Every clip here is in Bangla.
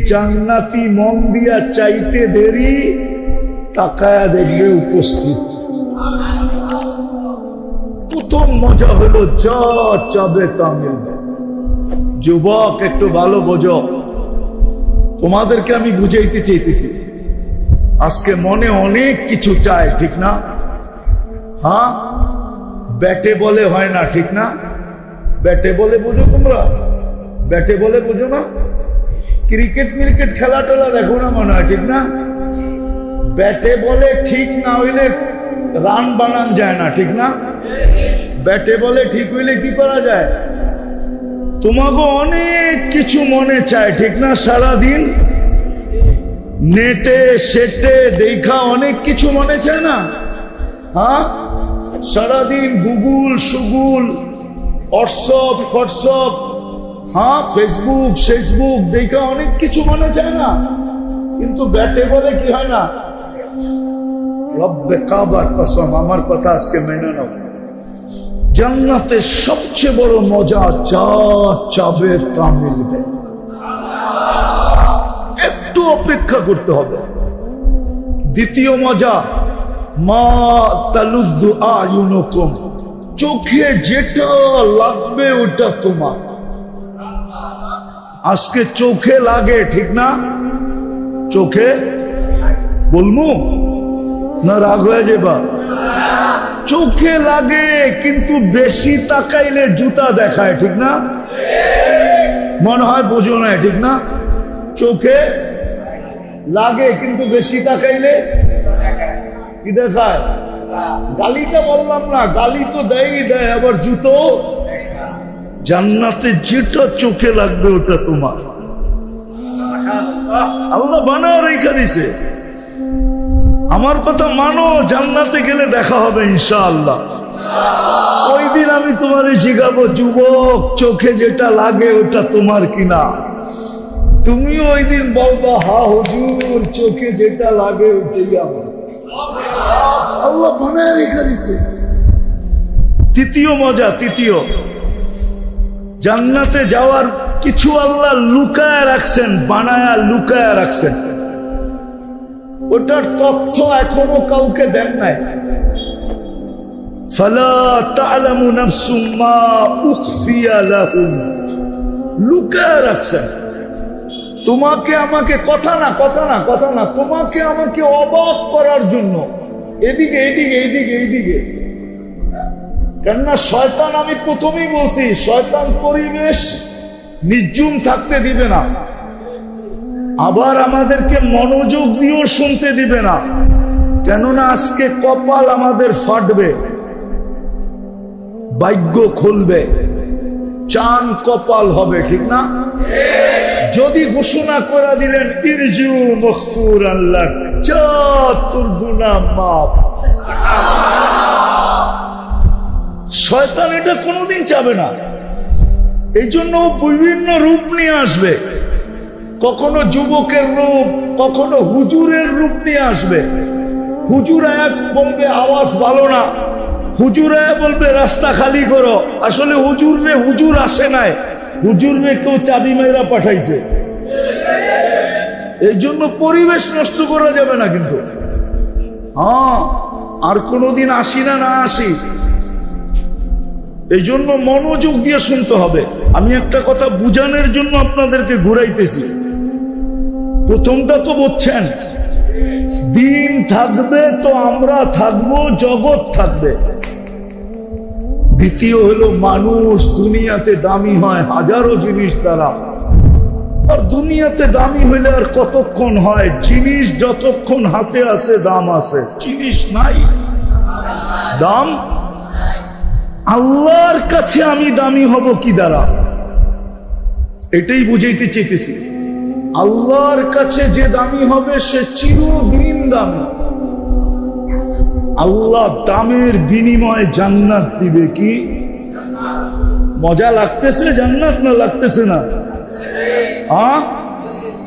জান্নাতি মন দিয়া চাইতে দেরি, তাকায়া দেখবে উপস্থিত। প্রথম মজা হলো যা চাবে তা মিলবে। যুবক একটু ভালো বোঝো, তোমাদেরকে আমি বুঝাইতে চাইতেছি, আজকে মনে অনেক কিছু চায়, ঠিক না? হ্যাঁ, ব্যাটে বলে হয় না, ঠিক না? ব্যাটে বলে বুঝো তোমরা? ব্যাটে বলে বুঝো না? ক্রিকেট মিরিকেট খেলা টেলা দেখো না মনে হয়, ঠিক না? ব্যাটে বলে ঠিক না হইলে রান বানান যায় না, ঠিক না? ব্যাটে বলে ঠিক হইলে কি করা যায়? তোমাকে অনেক কিছু মনে চায়, ঠিক না? সারাদিন নেটে সেটে দেখা অনেক কিছু মনে চায় না? হ্যাঁ, সারাদিন গুগল সুগুল হোয়াটসঅ্যাপ হোয়াটসঅ্যাপ, হ্যাঁ, ফেসবুক দেখা অনেক কিছু মনে চায় না? কিন্তু ব্যাটে বলে কি হয় না? রব্বে কাবার কসম, আমার কথা আজকে মেনে নাও, জান্নাতের সবচেয়ে বড় মজা যা চাবে তা মিলবে। একটু অপেক্ষা করতে হবে। দ্বিতীয় মজা, মা তালুদ্দু আয়ুনুকুম, চোখে যেটা লাগবে ওটা তোমার। আজকে চোখে লাগে, ঠিক না? চোখে বলবো না, রাগ হয়ে যাবা? চোখে লাগে, কিন্তু বেশি তাকাইলে জুতা দেখায়, ঠিক না? মনে হয় বোঝো না, ঠিক না? চোখে লাগে কিন্তু বেশি তাকাইলে কি দেখায়? গালিটা বললাম না, গালি তো দেয়, আবার জুতো। জান্নাতে যেটা চোখে লাগবে ওটা তোমার। আল্লাহ বানায় রেখে দিছে। আমার কথা মানো, জান্নাতে গেলে দেখা হবে ইনশাআল্লাহ। ওই দিন আমি তোমারে জিজ্ঞাবো, যুবক চোখে যেটা লাগে ওটা তোমার কিনা? তুমি ওই দিন বলবা, হা হুজুর, চোখে যেটা লাগে ওটাই আমার। আল্লাহ বানায় রেখে দিছে। তৃতীয় মজা, তৃতীয়, জান্নাতে যাওয়ার কিছু আল্লাহ লুকায় রাখছেন, বানায়া লুকায় রাখছেন। ওটার তথ্য এখনো কাউকে দেন নাই। ফালা তা'লামু নাফসুম মা উখফিয়া লাহুম, লুকায় রাখছেন। তোমাকে আমাকে কথা না, তোমাকে আমাকে অবাক করার জন্য। এদিকে কেননা শয়তান, আমি প্রথমেই বলছি, শয়তান পরিবেশ নির্জুম থাকতে দিবে না, আবার আমাদেরকে মনোযোগ দিয়েও শুনতে দিবে না। কেননা আজকে কপাল আমাদের ফাটবে, ভাগ্য খুলবে, চান কপাল হবে, ঠিক না? যদি ঘোষণা করে দিলেন ইরজু মাগফুরান লাক, যা তোর গুনাহ মাফ, শয়তান এটা কোনোদিন চাবে না। এই জন্য বিভিন্ন রূপ নিয়ে আসবে, কখনো যুবকের রূপ, কখনো হুজুরের রূপ নিয়ে আসবে। হুজুর এক বলবে আওয়াজ ভালো না, হুজুর বলবে রাস্তা খালি করো। আসলে হুজুর আসে নাই, হুজুরে কেউ চাবি মেরা পাঠাইছে। এই জন্য পরিবেশ নষ্ট করা যাবে না কিন্তু। হ্যাঁ, আর কোনোদিন আসি না আসি, এই জন্য মনোযোগ দিয়ে শুনতে হবে। আমি একটা কথা বুঝানোর জন্য আপনাদেরকে ঘুরাইতেছি। প্রথমটা তো বুঝছেন, দিন থাকবে তো আমরা থাকবো, জগৎ থাকবে। দ্বিতীয় হলো, মানুষ দুনিয়াতে দামি হয় হাজারো জিনিস দ্বারা, আর দুনিয়াতে দামি হইলে আর কতক্ষণ হয়? জিনিস যতক্ষণ হাতে আছে দাম আছে, জিনিস নাই দাম। আল্লাহর কাছে আমি দামি হব কি দ্বারা? এটাই বুঝাইতে চেয়েছি। আল্লাহর কাছে যে দামি হবে সে চিরদিন দামি। আল্লাহ দামের বিনিময়ে জান্নাত দিবে। কি মজা লাগতেছে? জান্নাত না লাগতেছে না?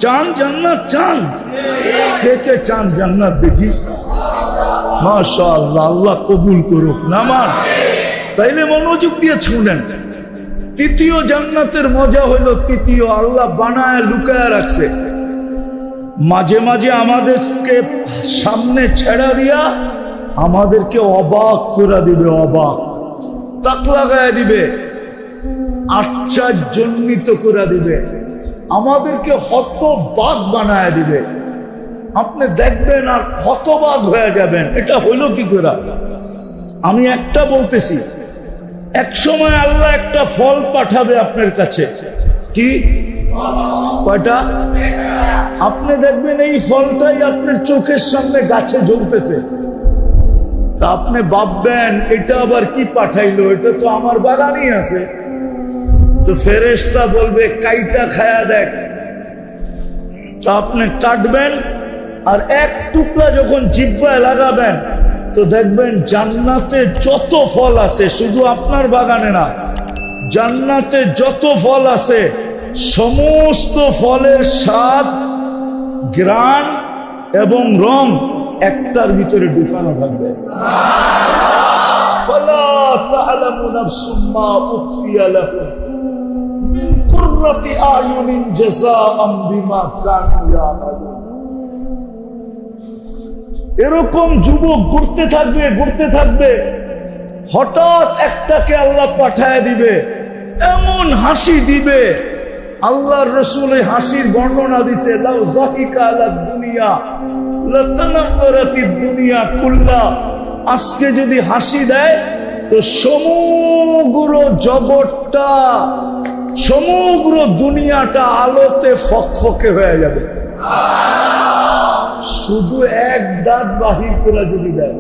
চান জান্নাত? চান? কে কে চান জান্নাত? দেখি মাশাআল্লাহ, আল্লাহ কবুল করুক। নামান তাইলে মনোযোগ দিয়ে শুনেন। তৃতীয় জান্নাতের মজা হইল, তৃতীয় আল্লাহ বানায় লুকায় রাখছে। মাঝে মাঝে আমাদেরকে সামনে ছেড়া দিয়া আমাদেরকে অবাক করে দিবে, অবাক তাক লাগায় দিবে, আশ্চর্যান্বিত করে দিবে, আমাদেরকে হতবাক বানায় দিবে। আপনি দেখবেন আর হতবাক হয়ে যাবেন, এটা হইল কি করে? আমি একটা বলতেছি, এক সময় আল্লাহ একটা ফল পাঠাবে আপনার কাছে। কি কয়টা? আপনি দেখবেন এই ফলটাই আপনার চোখের সামনে গাছে জ্বলতেছে। তা আপনি ভাববেন এটা আবার কি পাঠাইলো, এটা তো আমার বাগানই আছে। তো ফেরেশতা বলবে কাইটা খায়া দেখ। তা আপনি কাটবেন আর এক টুকরা যখন জিহ্বায় লাগাবেন তো দেখবেন জান্নাতে যত ফল আছে, শুধু আপনার বাগানে না, জান্নাতে যত ফল আছে সমস্ত ফলের স্বাদ, ঘ্রাণ এবং রং একটার ভিতরে ঢুকানো থাকবে। ফালা তা'লামু নাফসুম মা উখফিয়া লাহুম মিন কুররাতি আয়ুনিন জাযাআন বিমা কানু ইয়ামালুন। এরকম যুবক ঘুরতে থাকবে, ঘুরতে থাকবে, হঠাৎ একটাকে আল্লাহ পাঠায় দিবে, এমন হাসি দিবে। আল্লাহর রাসূল এই হাসির বর্ণনা দিছে, লাউ যাহিকা আলা দুনিয়া লাতানাওয়ারাতিদ দুনিয়া কুল্লা। আজকে যদি হাসি দেয় তো সমগ্র জগৎটা, সমগ্র দুনিয়াটা আলোতে ফকফকে হয়ে যাবে। শুধু এক দাঁত বাহির করে যদি দেয়,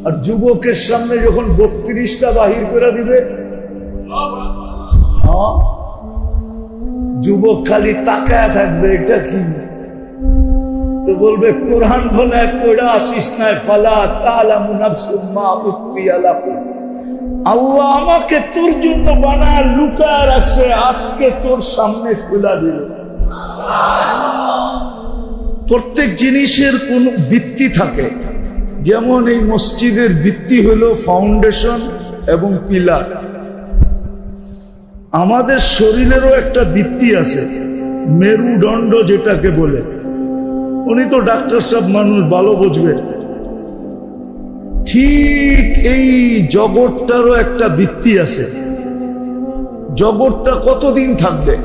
আর যুবকের সামনে যখন 32টা বাহির করে দিবে, যুবক খালি তাকায় থাকবে, এটা কি? তো বলবে কোরআন বলে পড়া আসিস না, ফালা তা'লামু নাফসুম মা উখফিয়া লাহুম। আল্লাহ আমাকে তোর জন্য বানায় লুকায় রাখছে, আজকে তোর সামনে খুলে দিল। প্রত্যেক জিনিসের কোন ভিত্তি থাকে, যেমন এই মসজিদের ভিত্তি হলো ফাউন্ডেশন এবং পিলার। আমাদের শরীরেরও একটা ভিত্তি আছে, মেরুদণ্ড যেটাকে বলে। উনি তো ডাক্তার সব মানুষ ভালো বুঝবে। ঠিক এই জগৎটারও একটা ভিত্তি আছে। জগৎটা কতদিন থাকবে?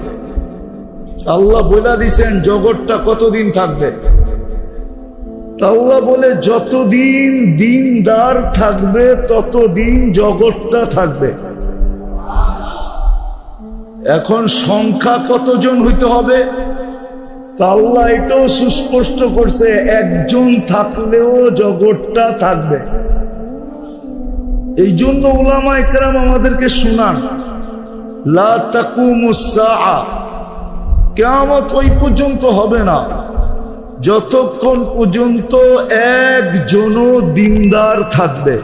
আল্লাহ বলে দিয়েছেন জগৎটা কতদিন থাকবে। আল্লাহ বলে যতদিন দিনদার থাকবে ততদিন জগৎটা থাকবে। এখন সংখ্যা কতজন হইতে হবে তা আল্লাহ এটাও সুস্পষ্ট করছে, একজন থাকলেও জগৎটা থাকবে। এই জন্য উলামায়ে কেরাম আমাদেরকে শুনান, লা তাকুমুস সাআ, কিয়ামত ওই পর্যন্ত হবে না যতক্ষণ পর্যন্ত একজনও দিনদার থাকবে,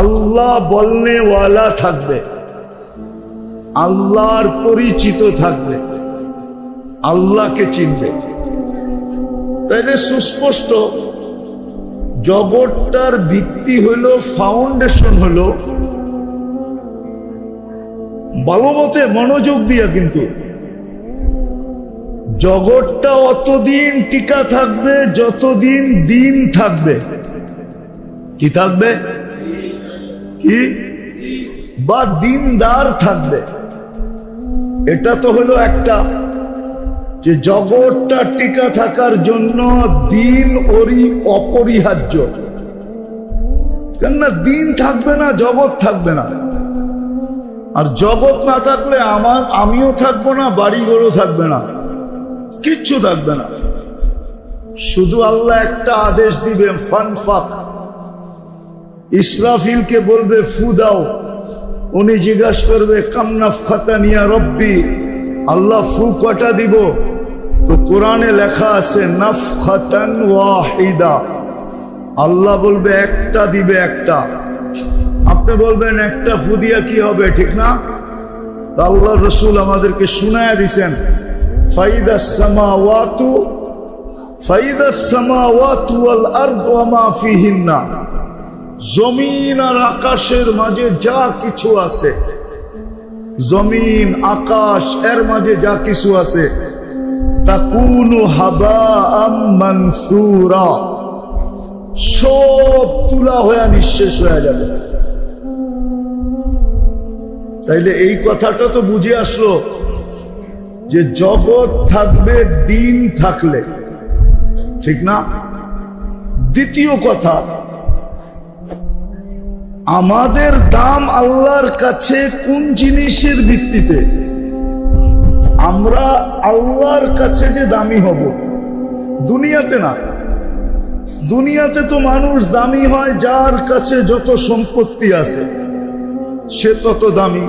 আল্লাহ বলনেওয়ালা থাকবে, আল্লাহর পরিচিত থাকবে, আল্লাহকে চিনবে। তাইলে সুস্পষ্ট জগৎটার ভিত্তি হলো, ফাউন্ডেশন হলো, ভালো মতে মনোযোগ দিয়া, কিন্তু জগৎটা অতদিন টিকা থাকবে যতদিন দিন থাকবে। কি থাকবে? কি? বা দিনদার থাকবে। এটা তো হলো একটা, যে জগৎটা টিকা থাকার জন্য দিন অপরিহার্য। কেননা দিন থাকবে না, জগৎ থাকবে না। আর জগৎ না থাকলে আমিও থাকবো না, বাড়িঘরও থাকবে না, কিচ্ছু থাকবে না। শুধু আল্লাহ একটা আদেশ দিবে, ফানফাক। ইসরাফিলকে বলবে ফু দাও, উনি জিজ্ঞাসা করবে কাম নাফখাতান ইয়া রব্বি, আল্লাহ ফু কটা দিব? তো কোরআনে লেখা আছে নাফখাতান ওয়াহিদা, আল্লাহ বলবে একটা দিবে, একটা। আপনি বলবেন একটা ফু দিয়া কি হবে, ঠিক না? তা আল্লাহ রাসূল আমাদেরকে শুনায়া দিয়েছেন, ফাইদাস সামাওয়াতু ওয়াল আরদু ওয়া মা ফিহিন্না, জমিন আর আকাশের মাঝে যা কিছু আছে, জমিন আকাশ এর মাঝে যা কিছু আছে, তাকুনু হাবাআম মানসুরা, সব তুলা হয়ে নিঃশেষ হয়ে যাবে। তাইলে এই কথাটা তো বুঝে আসলো যে জগৎ থাকবে দিন থাকলে, ঠিক না? দ্বিতীয় কথা, আমাদের দাম আল্লাহর কাছে কোন জিনিসের ভিত্তিতে? আমরা আল্লাহর কাছে যে দামি হব, দুনিয়াতে না। দুনিয়াতে তো মানুষ দামি হয় যার কাছে যত সম্পত্তি আছে সে তত দামি,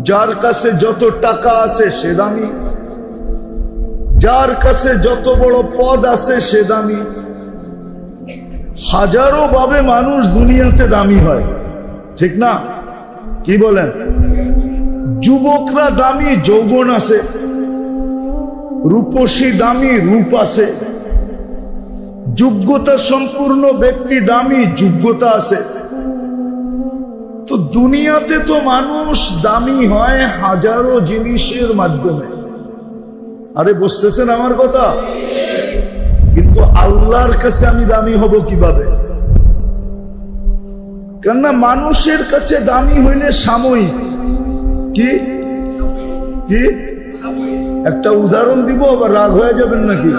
যার কাছে যত টাকা আছে সে দামি, যার কাছে যত বড় পদ আছে সে দামি। হাজারো ভাবে মানুষ দুনিয়াতে দামি হয়, ঠিক না? কি বলেন? যুবকরা দামি, যৌবন আছে। রূপসী দামি, রূপ আছে। যোগ্যতা সম্পূর্ণ ব্যক্তি দামি, যোগ্যতা আছে। তো দুনিয়াতে তো মানুষ দামি হয় হাজারো জিনিসের মাধ্যমে। আরে বুঝতেছেন আমার কথা? কিন্তু আল্লাহর কাছে আমি দামি হব কিভাবে? কেননা মানুষের কাছে দামি হইলে সাময়িক। কি কি একটা উদাহরণ দিব, আবার রাগ হয়ে যাবেন নাকি?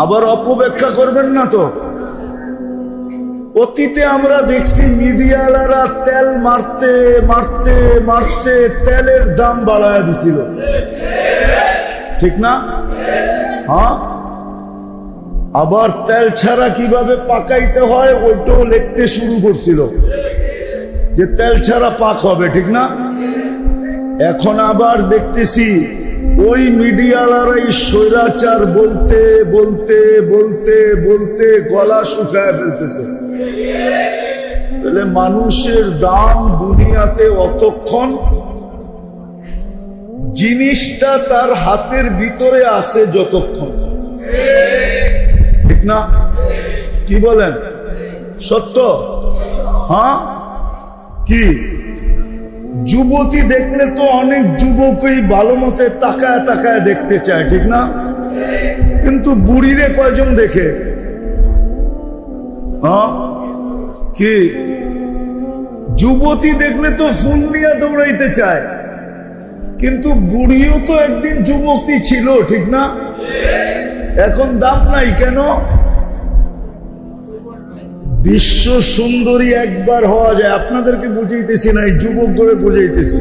আবার অপব্যাখ্যা করবেন না তো? অতীতে আমরা দেখছি মিডিয়ালারা তেল মারতে মারতে মারতে তেলের দাম বাড়ায় দিছিল, ঠিক না? হ্যাঁ, আবার তেল ছাড়া কিভাবে পাকাইতে হয় ওইটাও লিখতে শুরু করছিল যে তেল ছাড়া পাক হবে, ঠিক না? এখন আবার দেখতেছি ওই মিডিয়ালারাই স্বৈরাচার বলতে বলতে বলতে বলতে গলা শুকায় ফেলতেছে। তাহলে মানুষের দাম দুনিয়াতে অতক্ষণ জিনিসটা তার হাতের ভিতরে আছে যতক্ষণ, ঠিক না? কি বলেন? সত্য? হ্যাঁ। কি যুবতী দেখলে তো অনেক যুবকই ভালো মতে তাকায় তাকায় দেখতে চায়, ঠিক না? কিন্তু বুড়িরে কয়জন দেখে? হ্যাঁ। কি যুবতী দেখলে তো ফুল নিয়ে দৌড়াইতে চায়, কিন্তু বুড়িও তো একদিন যুবতী ছিল, ঠিক না? এখন দাম নাই কেন? বিশ্ব সুন্দরী একবার হওয়া যায়। আপনাদেরকে বুঝাইতেছি না, এই যুবক করে বুঝাইতেছি।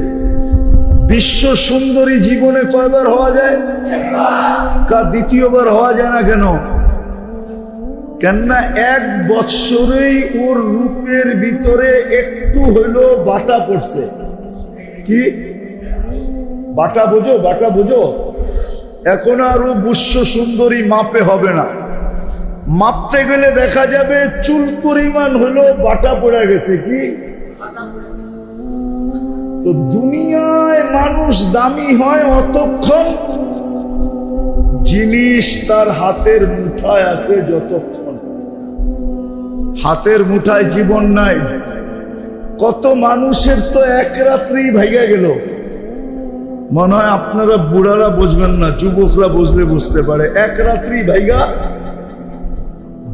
বিশ্ব সুন্দরী জীবনে কয়বার হওয়া যায়? দ্বিতীয়বার হওয়া যায় না কেন? কেননা এক বৎসরেই ওর রূপের ভিতরে একটু হইলো বাটা পড়ছে। কি বাটা বোঝো? বাটা বোঝো? এখন আর ও বিশ্ব সুন্দরী মাপে হবে না। মাপতে গেলে দেখা যাবে চুল পরিমাণ হলো বাটা পড়ে গেছে। কি তো দুনিয়ায় মানুষ দামি হয় অতক্ষণ জিনিস তার হাতের মুঠায় আছে যতক্ষণ। হাতের মুঠায় জীবন নাই। কত মানুষের তো এক রাত্রি ভাইগা গেল। মনে হয় আপনারা বুড়ারা বুঝবেন না, যুবকরা বুঝলে বুঝতে পারে। এক রাত্রি ভাইগা,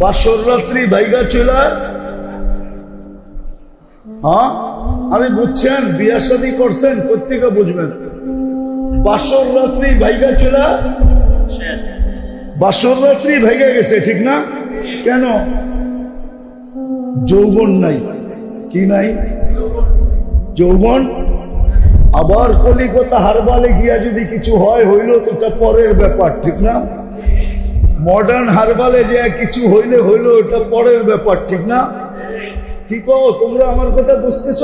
বাসর রাত্রি ভাইগা চলা। হ্যাঁ, আমি বুঝছেন, বিয়া শাদী করছেন, প্রত্যেকে বুঝবেন। বাসর রাত্রি ভাইগা চলা, বাসর রাত্রি ভাইগা গেছে, ঠিক না? কেন? যৌবন নাই। কি নাই? যৌবন। আবার কলিকাতা হারবালে গিয়া যদি কিছু হয় হইল তো এটা পরের ব্যাপার, ঠিক না? মডার্ন হারবালে যে কিছু হইলে হইল এটা পরের ব্যাপার, ঠিক না? কি কো তোমরা আমার কথা বুঝতেছ?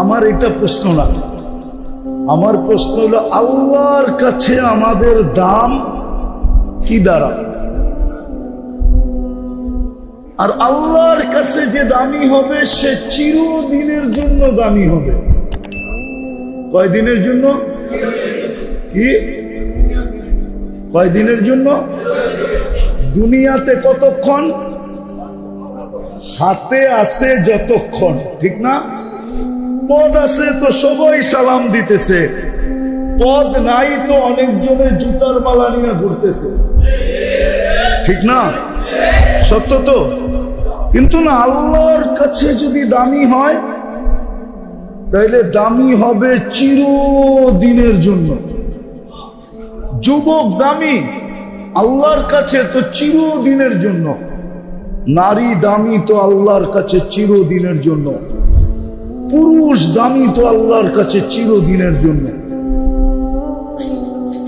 আমার এটা প্রশ্ন না, আমার প্রশ্ন হলো আল্লাহর কাছে আমাদের দাম কি দ্বারা? আর আল্লাহর কাছে যে দামি হবে সে চিরদিনের জন্য দামি হবে। কয়দিনের জন্য? কি কয়দিনের জন্য? দুনিয়াতে কতক্ষণ? হাতে আছে যতক্ষণ, ঠিক না? পদ আছে তো সবাই সালাম দিতেছে, পদ নাই তো অনেকজনের জুতার মালা নিয়ে ঘুরতেছে, ঠিক না? সত্য তো? কিন্তু না, আল্লাহর কাছে যদি দামি হয় তাহলে দামি হবে চিরদিনের জন্য। যুবক দামি আল্লাহর কাছে তো চিরদিনের জন্য, নারী দামি তো আল্লাহর কাছে চিরদিনের জন্য, পুরুষ দামি তো আল্লাহর কাছে চিরদিনের জন্য।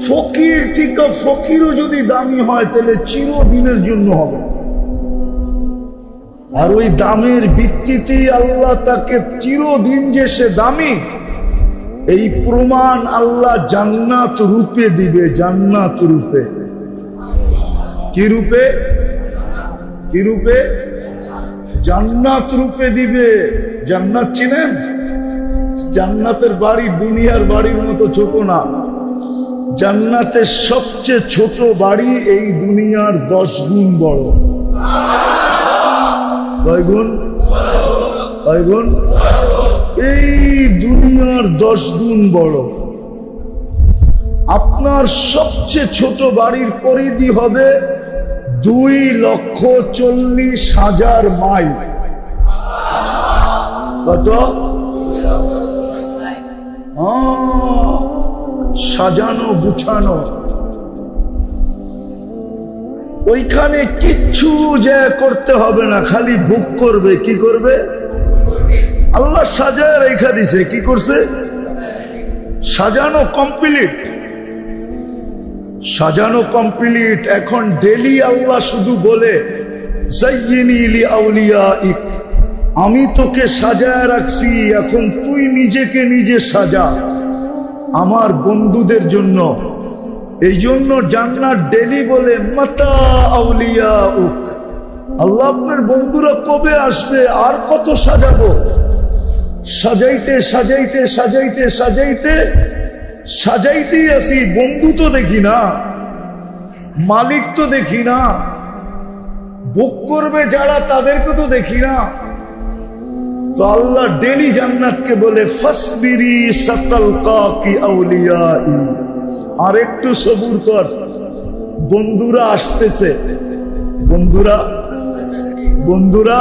ফকির ঠিক, ফকিরও যদি দামি হয় তাহলে চিরদিনের জন্য হবে। আর ওই দামের ভিত্তিতেই আল্লাহ তাকে চিরদিন যে সে দামি, এই প্রমাণ আল্লাহ জান্নাত রূপে দিবে। জান্নাত রূপে। কি রূপে? কি রূপে? জান্নাত রূপে দিবে। জান্নাত চিনেন? জান্নাতের বাড়ি দুনিয়ার বাড়ির মতো ছোট না। জান্নাতের সবচেয়ে ছোট বাড়ি এই দুনিয়ার 10 গুণ বড়। কয় গুণ? কয় গুণ? এই দুনিয়ার 10 গুণ বড়। আপনার সবচেয়ে ছোট বাড়ির পরিধি হবে 2,40,000 মাইল। কত? সাজানো গুছানো। ওইখানে কিচ্ছু যে করতে হবে না, খালি বুক করবে। কি করবে? আল্লাহ সাজায় রেখা দিছে। কি করছে? সাজানো কমপ্লিট। সাজানো কমপ্লিট। এখন ডেলি আল্লাহ শুধু বলে, যায়্যিনি লিআউলিয়াইক, আমি তোকে সাজায় রাখছি, এখন তুই নিজেকে নিজে সাজা আমার বন্ধুদের জন্য। এই জন্য জান্নাত ডেলি বলে, মাতা আউলিয়াউক, আল্লাহ আপনার বন্ধুরা কবে আসবে, আর কত সাজাবো। সাজাইতে সাজাইতে সাজাইতে সাজাইতে সাজাইতেই আসি, বন্ধু তো দেখি না, মালিক তো দেখি না, বুক করবে যারা তাদেরকে তো দেখি না। তো আল্লাহ ডেলি জান্নাতকে বলে, ফাসবিরি সাতালকাকি আউলিয়াই, আর একটু সবুর কর, বন্ধুরা আসতেছে। বন্ধুরা বন্ধুরা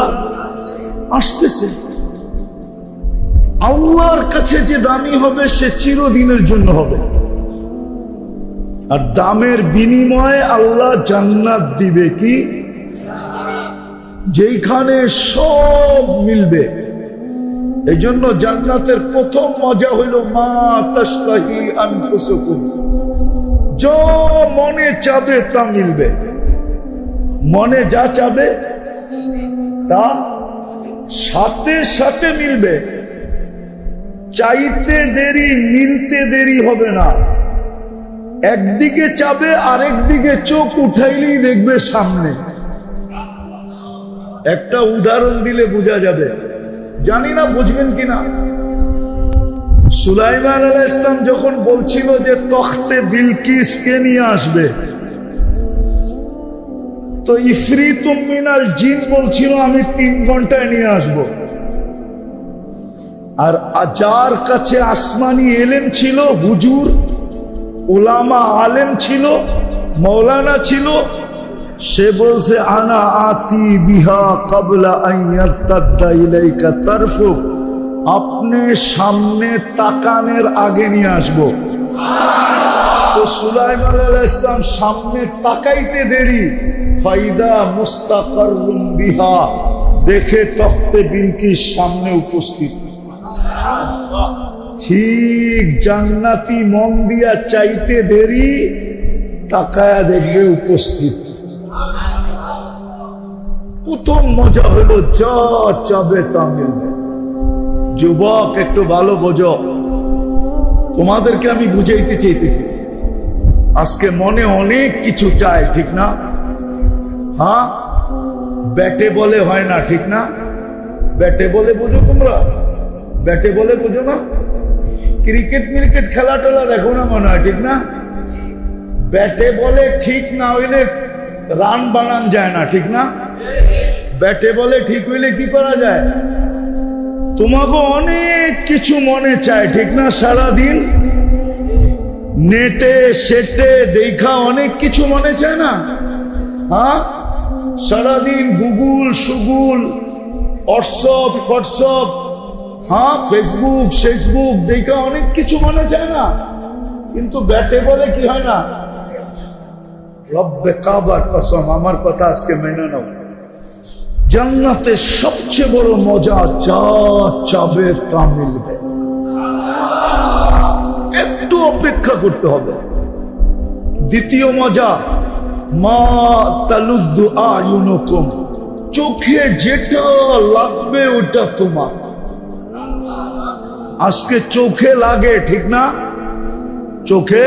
আসতেছে। আল্লাহর কাছে যে দামি হবে সে চিরদিনের জন্য হবে। আর দামের বিনিময়ে আল্লাহ জান্নাত দিবে। কি? যেখানে সব মিলবে। এই জন্য জান্নাতের প্রথম মজা হইল, মা তাশতাহি আনফুসুকুম, যা মনে চাবে তা মিলবে। মনে যা চাবে তা সাথে সাথে মিলবে। চাইতে দেরি, মিলতে দেরি হবে না। একদিকে চাবে, আরেক দিকে চোখ উঠাইলেই দেখবে সামনে। একটা উদাহরণ দিলে বোঝা যাবে, জানি না বুঝবেন কিনা। সুলাইমান আলাইহিস সালাম যখন বলছিল যে তখতে বিলকিসকে নিয়ে আসবে, তো ইফরিতুম মিনাল জিন বলছিল আমি 3 ঘন্টায় নিয়ে আসব। আর যার কাছে আসমানি এলেম ছিল, হুজুর, উলামা, আলেম ছিল, মৌলানা ছিল, সে বলছে আনা আতি বিহা ক্বাবলা আন ইয়ারতাদ্দা ইলাইকা তারফুক, আপনি সামনে তাকানের আগে নিয়ে আসবো। তো সুলাইমান আলাইহিস সালাম সামনে তাকাইতে দেরি, ফাইদা মুস্তাকাররুম বিহা, দেখে তখতে বিলকিস সামনে উপস্থিত। ঠিক জান্নাতি মন দিয়া চাইতে দেরি, তাকায়া দেখবে উপস্থিত। প্রথম মজা হলো যা চাবে তা মিলবে। যুবক একটু ভালো বোঝো, তোমাদেরকে আমি বুঝাইতে চাইতেছি। আজকে মনে অনেক কিছু চায়, ঠিক না? হ্যাঁ, ব্যাটে বলে হয় না, ঠিক না? ব্যাটে বলে বুঝো তোমরা? ব্যাটে বলে বুঝো না? ক্রিকেট মিরিকেট খেলা টেলা দেখো না মনে হয়, ঠিক না? ব্যাটে বলে ঠিক না হইলে রান বানান যায় না, ঠিক না? ব্যাটে বলে ঠিক হইলে কি করা যায়? তোমাকে অনেক কিছু মনে চায়, ঠিক না? সারাদিন নেটে সেটে দেখা অনেক কিছু মনে চায় না? হ্যাঁ, সারাদিন গুগল সুগুল হোয়াটসঅ্যাপ, হ্যাঁ ফেসবুক দেখা অনেক কিছু মনে চায় না? কিন্তু ব্যাটে বলে কি হয় না? রব্বে কাবার কসম, আমার কথা আজকে মেনে নাও, জান্নাতের সবচেয়ে বড় মজা যা চাবে তা মিলবে। একটু অপেক্ষা করতে হবে। দ্বিতীয় মজা, মা তালুদ্দু আয়ুনুকুম, চোখে যেটা লাগবে ওটা তোমার। আজকে চোখে লাগে, ঠিক না? চোখে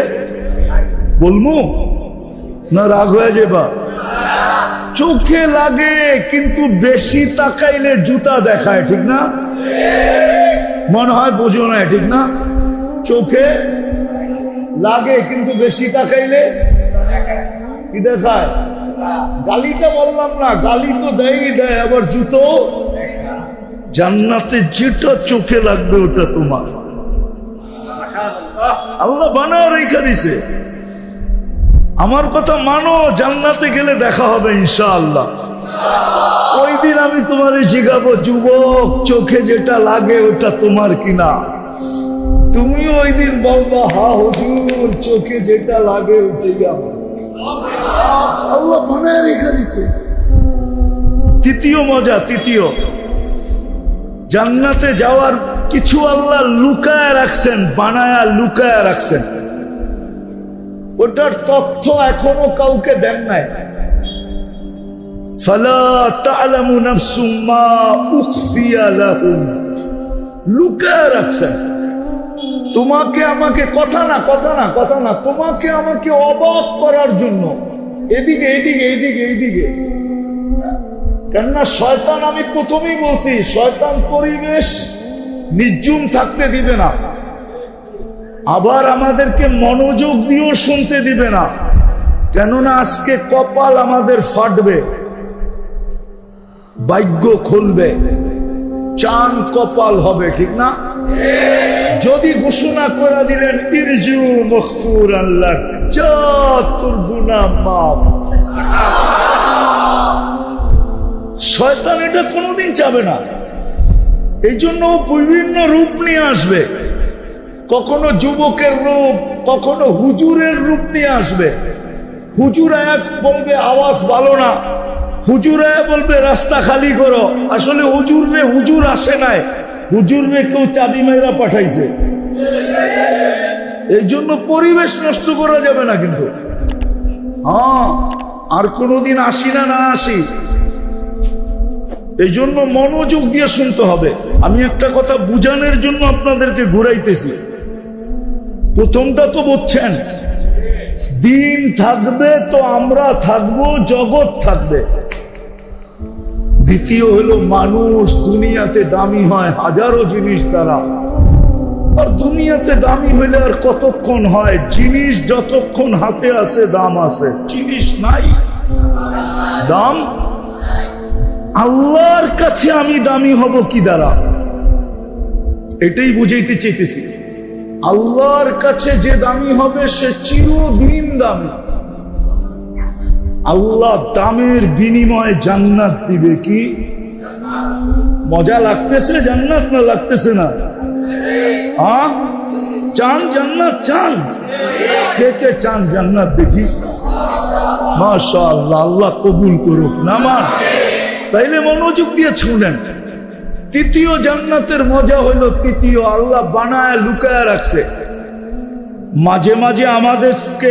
বলমু না রাগ হয়ে যাবা? চোখে লাগে, কিন্তু বেশি তাকাইলে জুতা দেখায়, ঠিক না? মনে হয় বোঝো না, ঠিক না? চোখে লাগে কিন্তু বেশি তাকাইলে কি দেখায়? গালিটা বললাম না, গালি তো দেয়ই দেয়, আবার জুতো। জান্নাতে যেটা চোখে লাগবে ওটা তোমার। আল্লাহ বানায় রেখে দিছে। আমার কথা মানো, জান্নাতে গেলে দেখা হবে ইনশাআল্লাহ। ওই দিন আমি তোমারে জিজ্ঞাবো, যুবক চোখে যেটা লাগে ওটা তোমার কিনা? তুমি ওই দিন বলবা, হা হুজুর চোখে যেটা লাগে ওটাই আমার। আল্লাহ বানায় রেখে দিছে। তৃতীয় মজা, জান্নাতে যাওয়ার কিছু আল্লাহ লুকায় রাখছেন, বানায়া লুকায় রাখছেন। ওটার তথ্য এখনো কাউকে দেন নাই। ফালা তা'লামু নাফসুম মা উখফিয়া লাহুম, লুকায় রাখছেন। তোমাকে আমাকে কথা না, তোমাকে আমাকে অবাক করার জন্য। এইদিকে কেননা শয়তান, আমি প্রথমেই বলছি, শয়তান পরিবেশ নির্জুম থাকতে দিবে না, আবার আমাদেরকে মনোযোগ দিয়েও শুনতে দিবে না। কেননা আজকে কপাল আমাদের ফাটবে, ভাগ্য খুলবে, চান কপাল হবে, ঠিক না? যদি ঘোষণা করে দিলেন ইরজু মাগফুরান লাক, যা তোর গুনাহ মাফ, শয়তান এটা কোনোদিন চাবে না। এই জন্য বিভিন্ন রূপ নিয়ে আসবে, কখনো যুবকের রূপ, কখনো হুজুরের রূপ নিয়ে আসবে। হুজুর এক বলবে আওয়াজ ভালো না, হুজুর বলবে রাস্তা খালি করো। আসলে হুজুর আসে নাই, হুজুরে কেউ চাবি মেরা পাঠাইছে। এই জন্য পরিবেশ নষ্ট করা যাবে না। কিন্তু হ্যাঁ, আর কোনোদিন আসি না আসি, এই জন্য মনোযোগ দিয়ে শুনতে হবে। আমি একটা কথা বুঝানোর জন্য আপনাদেরকে ঘুরাইতেছি। প্রথমটা তো বুঝছেন, দিন থাকবে তো আমরা থাকবো, জগৎ থাকবে। দ্বিতীয় হলো, মানুষ দুনিয়াতে দামি হয় হাজারো জিনিস দ্বারা, আর দুনিয়াতে দামি হইলে আর কতক্ষণ হয়? জিনিস যতক্ষণ হাতে আছে দাম আছে, জিনিস নাই দাম। আল্লাহর কাছে আমি দামি হব কি দ্বারা? এটাই বুঝাইতে চাইতেছি। আল্লাহর কাছে যে দামি হবে সে চিরদিন দামি। আল্লাহ দামের বিনিময়ে জান্নাত দিবে। কি মজা লাগতেছে? জান্নাত না লাগতেছে না? চান জান্নাত? চান? কে কে চান জান্নাত? দেখি মাশাআল্লাহ, আল্লাহ কবুল করুক। নামান তাইলে মনোযোগ দিয়ে শুনেন। তৃতীয় জান্নাতের মজা হলো, তৃতীয় আল্লাহ বানায় লুকায় রাখছে। মাঝে মাঝে আমাদেরকে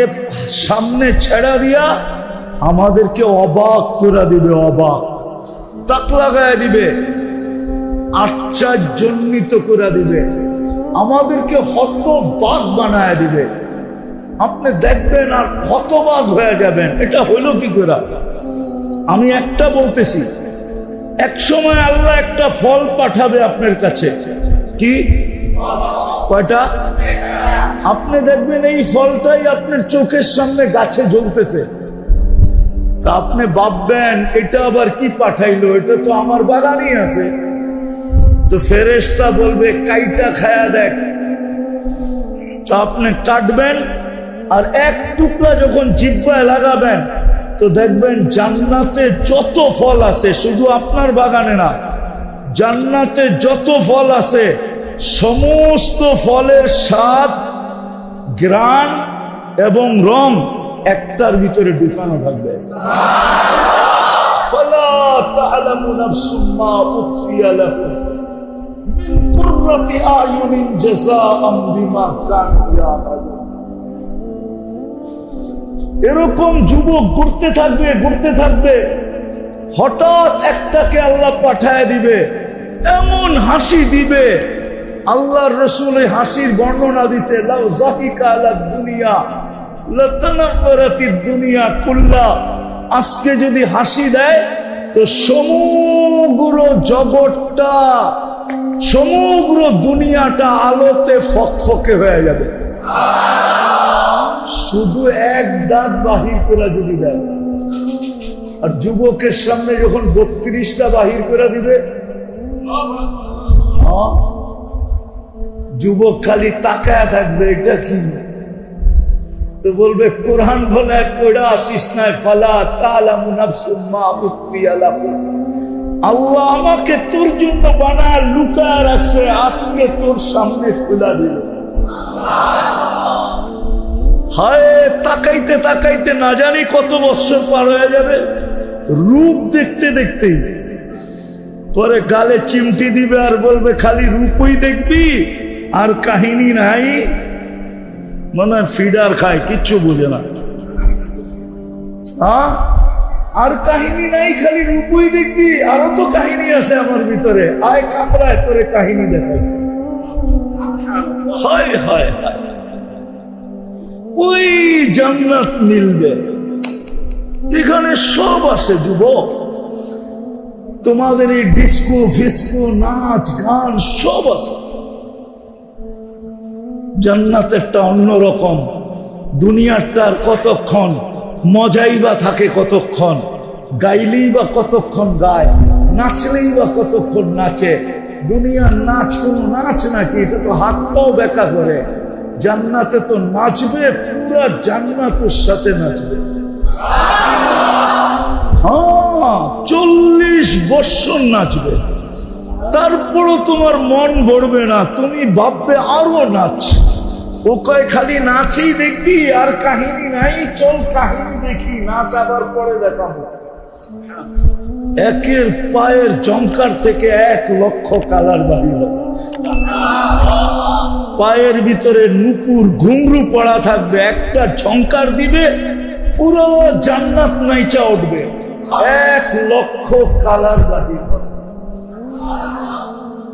সামনে ছেড়া দিয়া আমাদেরকে অবাক করে দিবে, অবাক তাক লাগায় দিবে, আশ্চর্যান্বিত করে দিবে, আমাদেরকে হতবাক বানায় দিবে। আপনি দেখবেন আর হতবাক হয়ে যাবেন, এটা হইল কি করে? আমি একটা বলতেছি, এক সময় আল্লাহ একটা ফল পাঠাবে আপনার কাছে। কি কয়টা? আপনি দেখবেন এই ফলটাই আপনার চোখের সামনে গাছে জ্বলতেছে। তা আপনি ভাববেন এটা আবার কি পাঠাইলো, এটা তো আমার বাগানই আছে। তো ফেরেশতা বলবে কাইটা খায়া দেখ। তা আপনি কাটবেন, আর এক টুকরা যখন জিহ্বায় লাগাবেন তো দেখবেন জান্নাতে যত ফল আছে, শুধু আপনার বাগানে না, জান্নাতে যত ফল আছে সমস্ত ফলের স্বাদ, ঘ্রাণ এবং রং একটার ভিতরে ঢুকানো থাকবে। ফালা তা'লামু নাফসুম মা উখফিয়া লাহুম মিন কুররাতি আ'য়ুনিন জাযাআন বিমা কানু ইয়া'মালুন। এরকম যুবক ঘুরতে থাকবে ঘুরতে থাকবে, হঠাৎ একটাকে আল্লাহ পাঠায় দিবে, এমন হাসি দিবে। আল্লাহর রাসূল হাসির বর্ণনা দিছে, লাউ যাহিকা আলাদ দুনিয়া লাতানাওয়ারাতিদ দুনিয়া কুল্লা। আজকে যদি হাসি দেয় তো সমগ্র জগৎটা, সমগ্র দুনিয়াটা আলোতে ফকফকে হয়ে যাবে। শুধু এক দাঁত বাহির করে যদি দেয়, আর যুবকের সামনে যখন 32টা বাহির করে দিবে, যুবক খালি তাকায় থাকবে, এটা কি? তো বলবে কোরআন বলে পড়া আসিস নাই, ফালা তা'লামু নাফসুম মা উখফিয়া লাহুম। আল্লাহ আমাকে তোর জন্য বানায় লুকায় রাখছে, আজকে তোর সামনে খুলে দিল। হায়, তাকাইতে তাকাইতে না জানি কত বছর পার হয়ে যাবে, রূপ দেখতে দেখতেই পরে গালে চিমটি দিবে আর বলবে খালি রূপই দেখবি আর কাহিনী নাই। মনে হয় ফিডার খায়, কিচ্ছু বুঝে না। আর কাহিনী নাই, খালি রূপই দেখবি, আরো তো কাহিনী আছে আমার ভিতরে, আয় কামরায় তোরে কাহিনী দেখাই। হায় হায় হায়, ওই জান্নাত মিলবে এখানে সব আছে যুবক। তোমাদের এই ডিস্কো ফিস্কো নাচ গান সব আছে। জান্নাত একটা অন্যরকম, দুনিয়াটার কতক্ষণ মজাই বা থাকে, কতক্ষণ গাইলেই বা কতক্ষণ গায়, নাচলেই বা কতক্ষণ নাচে। দুনিয়ার নাচ কোন নাচ নাকি? এটা তো হাত পাও বেকা করে। জান্নাতে তো নাচবে, পুরা জান্নাতের সাথে নাচবে। 40 বছর নাচবে, তারপরও তোমার মন ভরবে না, তুমি ভাববে আরো নাচ। ও কয় খালি নাচেই দেখবি আর কাহিনী নাই, চল কাহিনী দেখি, নাচ আবার পরে দেখাবো। একের পায়ের জঙ্কার থেকে 1 লক্ষ কালার বাড়িল, পায়ের ভিতরে নুপুর ঘুংরু পড়া থাকবে, একটা ঝঙ্কার দিবে পুরো জান্নাত নাইচা উঠবে। 1 লক্ষ কালার বাড়ি।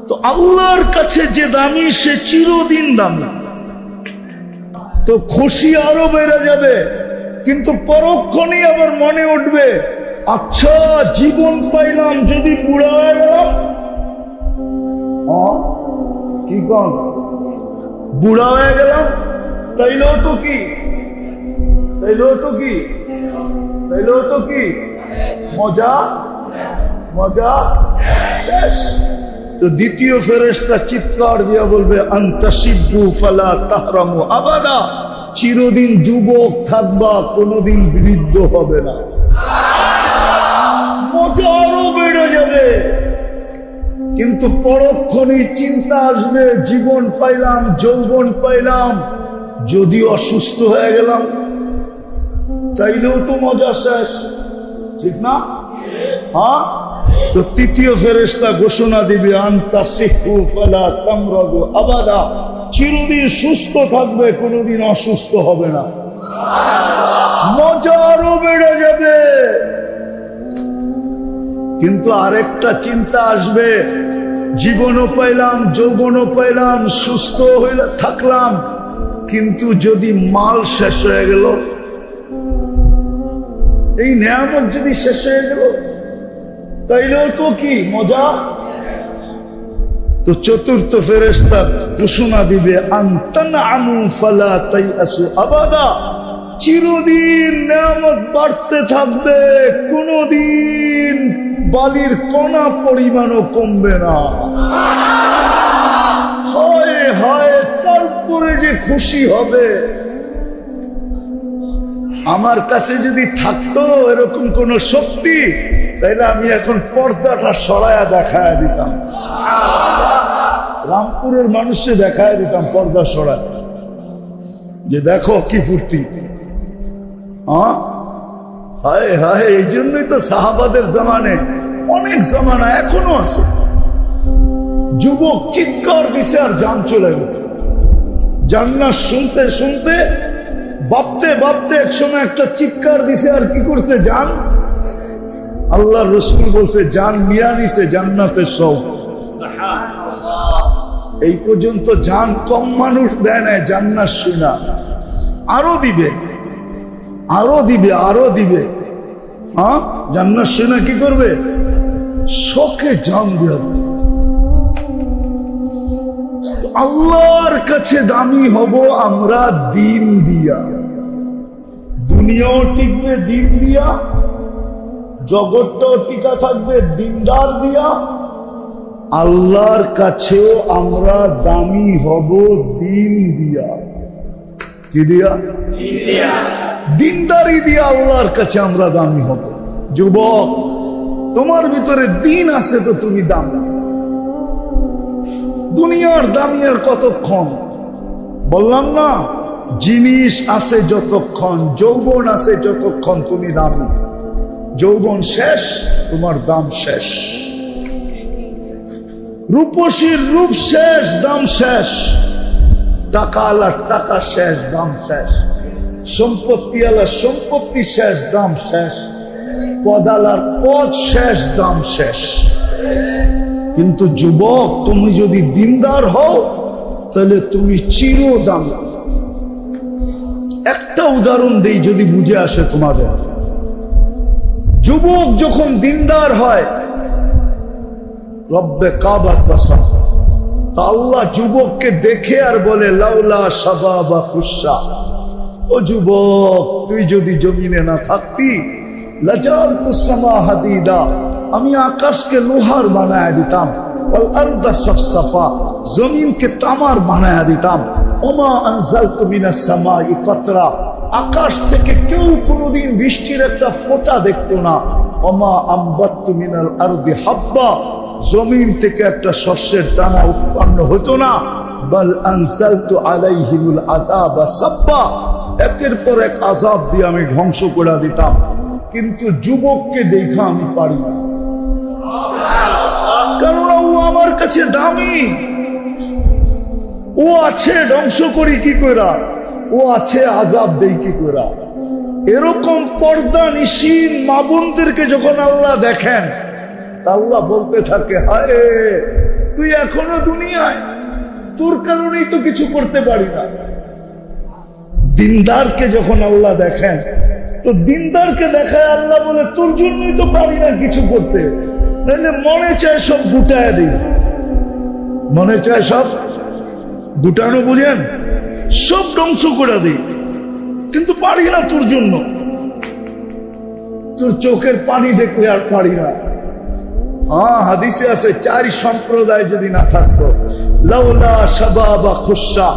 তো আল্লাহর কাছে যে দামি সে চিরদিন দামি, তো খুশি আরো বেড়ে যাবে। কিন্তু পরক্ষণেই আবার মনে উঠবে, আচ্ছা জীবন পাইলাম, যদি বুড়া হয়ে গেলাম, কি কন বুড়া হয়ে গেলাম, তাইলেও তো কি, তাইলেও তো কি, তাইলেও তো কি মজা, মজা শেষ। তো দ্বিতীয় ফেরেশতা চিৎকার দিয়া বলবে, আনতাশিব্বু ফালা তাহরামু আবাদা, চিরদিন যুবক থাকবা, কোনদিন বৃদ্ধ হবে না। মজা আরো বেড়ে যাবে। কিন্তু পরক্ষণেই চিন্তা আসবে, জীবন পাইলাম, যৌবন পাইলাম, যদি অসুস্থ হয়ে গেলাম তাইলেও তো মজা শেষ, ঠিক না? হ্যাঁ। তো তৃতীয় ফেরেশতা ঘোষণা দিবে, আনতাসিহু ফালা তামরাদু আবাদা, চিরদিন সুস্থ থাকবে, কোনদিন অসুস্থ হবে না। মজা আরো বেড়ে যাবে। কিন্তু আরেকটা চিন্তা আসবে, জীবনও পাইলাম, যৌবনও পাইলাম, সুস্থ হইলে থাকলাম, কিন্তু যদি মাল শেষ হয়ে গেল, এই নেয়ামত যদি শেষ হয়ে গেল, তাইলেও তো কি মজা। তো চতুর্থ ফেরেশতা ঘোষণা দিবে, আনতানআমু ফালা তাইআসু আবাদা, চিরদিন নেয়ামত বাড়তে থাকবে, কোনদিন বালির কণা পরিমাণও কমবে না। হায় হায়, তারপরে যে খুশি হবে। আমার কাছে যদি থাকতো এরকম কোন শক্তি, তাইলে আমি এখন পর্দাটা সরায়া দেখায় দিতাম, রামপুরের মানুষে দেখায় দিতাম পর্দা সরায়, যে দেখো কি ফুর্তি। হায় হায়, এই জন্যই তো সাহাবাদের জামানে, অনেক জামানা এখনো আছে, যুবক চিৎকার দিছে আর জান চলে গেছে। জান্নাত শুনতে শুনতে ভাবতে ভাবতে একসময় একটা চিৎকার দিছে আর কি করছে জান, আল্লাহ রসুল বলছে জান নিয়া নিছে জান্নাতের সব। এই পর্যন্ত জান কম মানুষ দেয় না জান্নাত শুনা, আরো দিবে আরো দিবে আরো দিবে। জান্নাত শুনা কি করবে, শখে জান দিয়ে। আল্লাহর কাছে দামি হব আমরা দিন দিয়া, দুনিয়াও টিকবে দিন দিয়া, জগৎটাও টিকা থাকবে দিনদার দিয়া, আল্লাহর কাছেও আমরা দামি হব দিন দিয়া। কি দিয়া? দিনদারি দিয়া আল্লাহর কাছে আমরা দামি হব। যুবক, তোমার ভিতরে দিন আছে তো তুমি দামি। দুনিয়ার দামি আর কতক্ষণ, বললাম না, জিনিস আছে যতক্ষণ, যৌবন আছে যতক্ষণ তুমি দামি। যৌবন শেষ, তোমার দাম শেষ। রূপসীর রূপ শেষ, দাম শেষ। টাকা আলার টাকা শেষ, দাম শেষ। সম্পত্তি আলার সম্পত্তি শেষ, দাম শেষ। পদ আলার পদ শেষ, দাম শেষ। কিন্তু যুবক, তুমি যদি দিনদার হও তাহলে তুমি চিরদাম। একটা উদাহরণ দেই যদি বুঝে আসে তোমাদের। যুবক যখন দিনদার হয়, রব্বে কাবার কসম, তা আল্লাহ যুবককে দেখে আর বলে লাউলা শাবাবা খুশা, ও যুবক তুই যদি জমিনে না থাকতি, লাজালতু সামা হাদিদা, আমি আকাশকে লোহার বানায় দিতাম, ওয়াল আরদা সাফসাফা, জমিনকে তামার বানায় দিতাম, ওমা আনজালতু মিনাস সামাই কাতরা, আকাশ থেকে কেউ কোনোদিন বৃষ্টির একটা ফোঁটা দেখতো না, ওমা আম্বাততু মিনাল আরদি হাব্বা, জমিন থেকে একটা শস্যের দানা উৎপন্ন হতো না, বাল আনজালতু আলাইহিমুল আযাবা সাব্বা, একের পর এক আযাব দিয়ে আমি ধ্বংস করে দিতাম। কিন্তু যুবককে দেখা আমি পারি না, কারণ ও আমার কাছে দামি। ও আছে ধ্বংস করি কি কইরা, ও আছে আযাব দেই কি কইরা। এরকম পর্দা নিশীন মা বোনদেরকে যখন আল্লাহ দেখেন, আল্লাহ বলতে থাকে, হায় তুই এখনো দুনিয়ায়, তোর কারণেই তো কিছু করতে পারি না। দিনদারকে যখন আল্লাহ দেখেন, তো দিনদারকে দেখায় আল্লাহ বলে, তোর জন্যই তো পারি না কিছু করতে, নাহলে মনে চায় সব গুটায় দিই, মনে চায় সব গুটানো, বুঝেন, সব ধ্বংস করে দিই, কিন্তু পারি না তোর জন্য। তোর চোখের পানি দেখলে আর পারি না। হাদিসে আছে, চারি সম্প্রদায় যদি না থাকতো, লাউলা শাবাবা খুশা,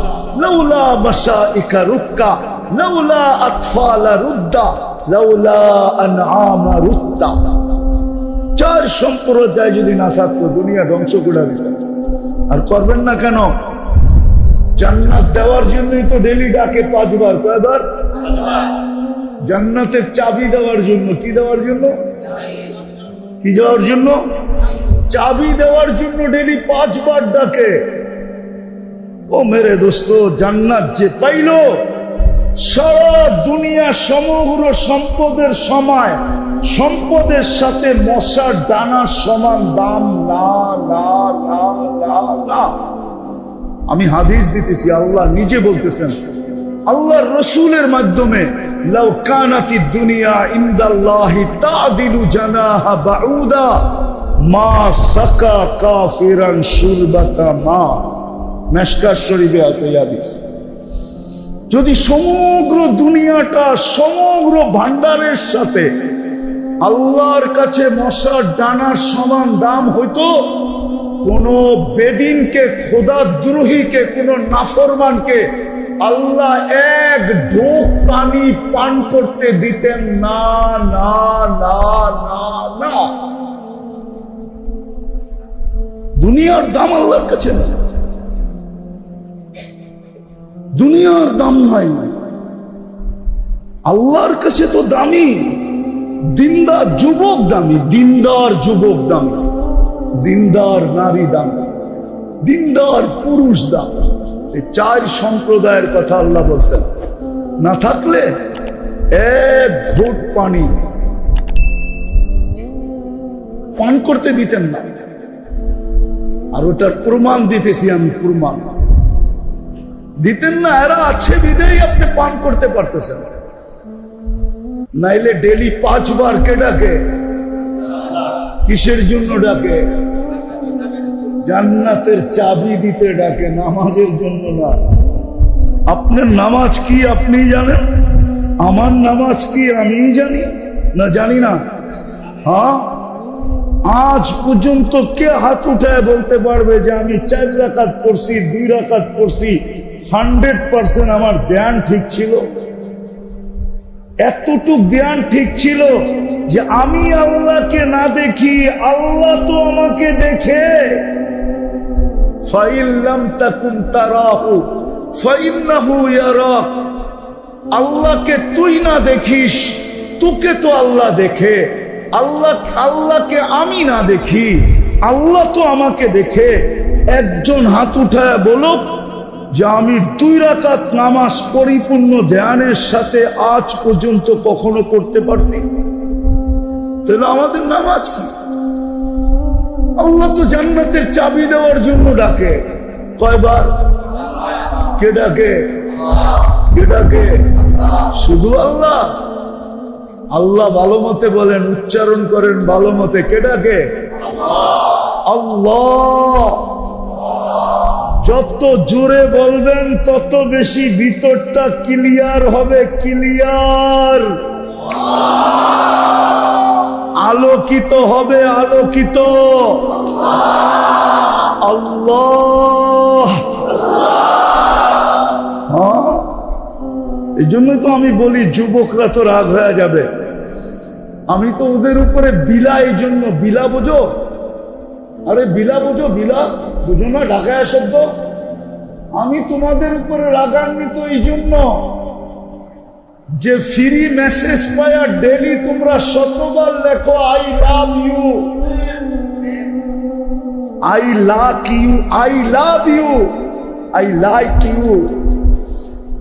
লাউলা মাশাইকা রুক্কা, লাউলা আতফালা রুদ্দা, লাউলা আনআমা রুত্তা। চার সম্প্রদায় যদি না থাকতো, দুনিয়া ধ্বংস করে দিত। আর করবেন না কেন? জান্নাত দেওয়ার জন্যই তো ডেলি ডাকে 5 বার। কয়বার? জান্নাতের চাবি দেওয়ার জন্য। কি দেওয়ার জন্য? কি যাওয়ার জন্য? চাবি দেওয়ার জন্য ডেলি 5 বার ডাকে। ও মেরে দোস্ত, জান্নাত যে পাইল, সারা দুনিয়া সমগ্র সম্পদের সময়, সম্পদের সাথে মশার দানার সমান দাম না, না, না, না, না। আমি হাদিস দিতেছি, আল্লাহ নিজে বলতেছেন, আল্লাহর রসুলের মাধ্যমে, লাউ কানাতিদ দুনিয়া ইনদাল্লাহি তা'দিলু জানাহা বাউদা মা সাকা কাফিরান শুরবাতা মা। মিশকাত শরীফে আছে হাদিস। যদি সমগ্র দুনিয়াটা সমগ্র ভান্ডারের সাথে আল্লাহর কাছে মশার দানার সমান দাম হইতো, কোন বেদিনকে, খোদাদ্রোহীকে, কোন নাফরমানকে আল্লাহ এক ঢোক পানি পান করতে দিতেন না না না না না। দুনিয়ার দাম আল্লাহর কাছে না, দুনিয়ার দাম নাই, আল্লাহর কাছে তো দামি। দিনদার যুবক দামি, দিনদার যুবক দামি, দিনদার নারী দামি, দিনদার পুরুষ দামি। এই চার সম্প্রদায়ের কথা আল্লাহ বলছেন। না থাকলে এক ঘোট পানি পান করতে দিতেন না। আর ওটার প্রমাণ দিতেছি আমি, প্রমাণ দিতেন না। এরা আছে বিদেই আপনি পান করতে পারতেছেন, নাইলে ডেলি 5 বার কে ডাকে? কিসের জন্য ডাকে? জান্নাতের চাবি দিতে ডাকে, নামাজের জন্য না। আপনার নামাজ কি আপনি জানেন? আমার নামাজ কি আমি জানি না? জানি না। হ্যাঁ, আজ পর্যন্ত কে হাত উঠায় বলতে পারবে যে আমি 4 রাকাত পড়ছি, 2 রাকাত পড়ছি, 100% আমার ধ্যান ঠিক ছিল? এতটুক জ্ঞান ঠিক ছিল যে আমি আল্লাহকে না দেখি, আল্লাহ তো আমাকে দেখে। ফাইল্লাম তাকুন তারাহু ফাইন্নাহু ইয়ারাক। আল্লাহকে তুই না দেখিস, তোকে তো আল্লাহ দেখে। আল্লাহকে আমি না দেখি, আল্লাহ তো আমাকে দেখে। একজন হাত উঠায় বলুক যে আমি 2 রাকাত নামাজ পরিপূর্ণ ধ্যানের সাথে আজ পর্যন্ত কখনো করতে পারছি? তাহলে আমাদের নামাজ কি? আল্লাহ তো জান্নাতের চাবি দেওয়ার জন্য ডাকে। কয়বার? কে ডাকে? কে ডাকে? শুধু আল্লাহ। আল্লাহ ভালো মতে বলেন, উচ্চারণ করেন ভালো মতে। কে ডাকে? আল্লাহ। যত জোরে বলবেন তত বেশি ভিতরটা ক্লিয়ার হবে, ক্লিয়ার, আলোকিত হবে, আলোকিত। আল্লাহ। হ্যাঁ, এই জন্যই তো আমি বলি যুবকরা তো রাগ হয়ে যাবে। আমি তো ওদের উপরে বিলা, এই জন্য বিলা বোঝো? আরে বিলা বোঝো? বিলা বুঝো না? ঢাকায় শব্দ। আমি তোমাদের উপরে রাগান্বিত এই জন্য যে ফ্রি মেসেজ পায়া ডেলি তোমরা 100বার লেখো I love you, I love you, I love you, I like you.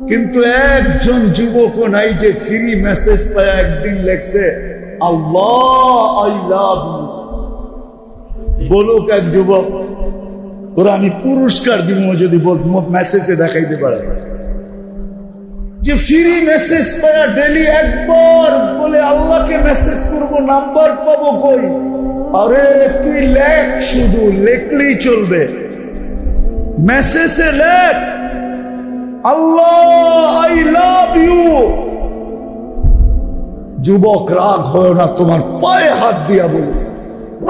কিন্তু একজন যুবকও নাই যে ফ্রি মেসেজ পায়া একদিন লেখছে আল্লাহ আই লাভ ইউ। বলুক এক যুবক, ওরা আমি পুরস্কার দিব যদি মেসেজে দেখাইতে পারে যে ফ্রি মেসেজ পায়া ডেলি একবার বলে আল্লাহকে মেসেজ করবো, নাম্বার পাবো কই? আরে তুই লেখ, শুধু লেখলেই চলবে। মেসেজে লেখ আল্লাহ আই লাভ ইউ। যুবক রাগ হয় না, তোমার পায়ে হাত দিয়া বলি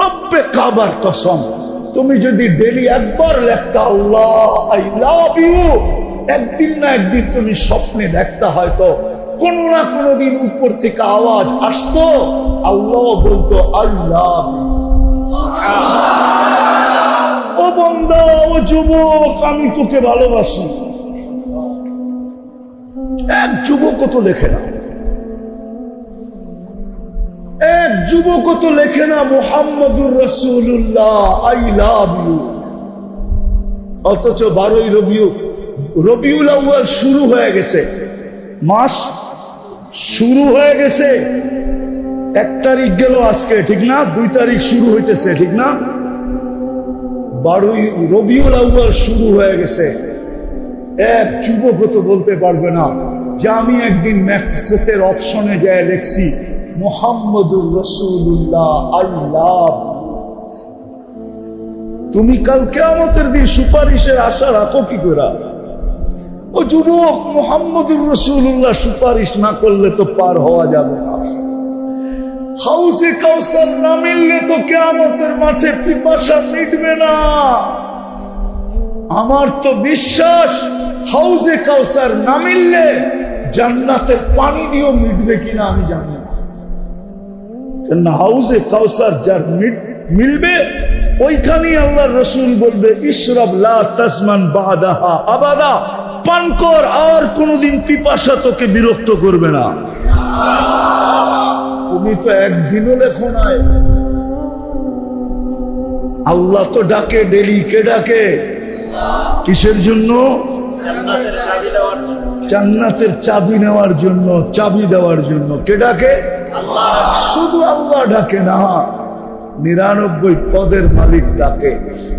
রব্বে কাবার কসম, তুমি যদি ডেলি একবার লেখতা আল্লাহ আই লাভ ইউ, একদিন না একদিন তুমি স্বপ্নে দেখতা, হয়তো কোন না কোনদিন উপর থেকে আওয়াজ আসতো, আল্লাহ বলতো আই লাভ ইউ। ও বান্দা, ও যুবক, আমি তোকে ভালোবাসি। এক যুবক তো লেখে না, এক যুবক তো লেখে না মুহাম্মদুর রাসূলুল্লাহ আই লাভ ইউ। অথচ 12ই রবিউল আউয়াল শুরু হয়ে গেছে, মাস শুরু হয়ে গেছে। 1 তারিখ গেল আজকে, ঠিক না? 2 তারিখ শুরু হইতেছে, ঠিক না? 12ই রবিউল আউয়াল শুরু হয়ে গেছে। এক যুবক তো বলতে পারবে না যে আমি একদিন মেসেজের অপশনে যায় লিখছি মুহাম্মদুর রাসূলুল্লাহ আই লাভ। তুমি কাল কিয়ামতের দিন সুপারিশের আশা রাখো কি করে? ও যুবক, মুহাম্মদুর রাসূলুল্লাহ সুপারিশ না করলে তো পার হওয়া যাবে না। হাউসে কাউসার না মিললে তো কিয়ামতের মাঠে পিপাসা মিটবে না। আমার তো বিশ্বাস হাউজে কাউসার না মিললে জান্নাতের পানি দিয়েও মিটবে কিনা আমি জানি না। কেন হাউজে কাউসার যার মিলবে ওইখানেই আল্লাহর রাসূল বলবে ইশরাব লা তাসমান বাদাহা আবাদা, পান কর, আর কোনদিন পিপাসা তোকে বিরক্ত করবে না। তুমি তো একদিনও লেখো নাই। আল্লাহ তো ডাকে ডেলি। কে ডাকে? কিসের জন্য? জান্নাতের চাবি নেওয়ার জন্য, চাবি দেওয়ার জন্য। কে ডাকে? শুধু আল্লাহ ডাকে না, 99 পদের মালিক ডাকে।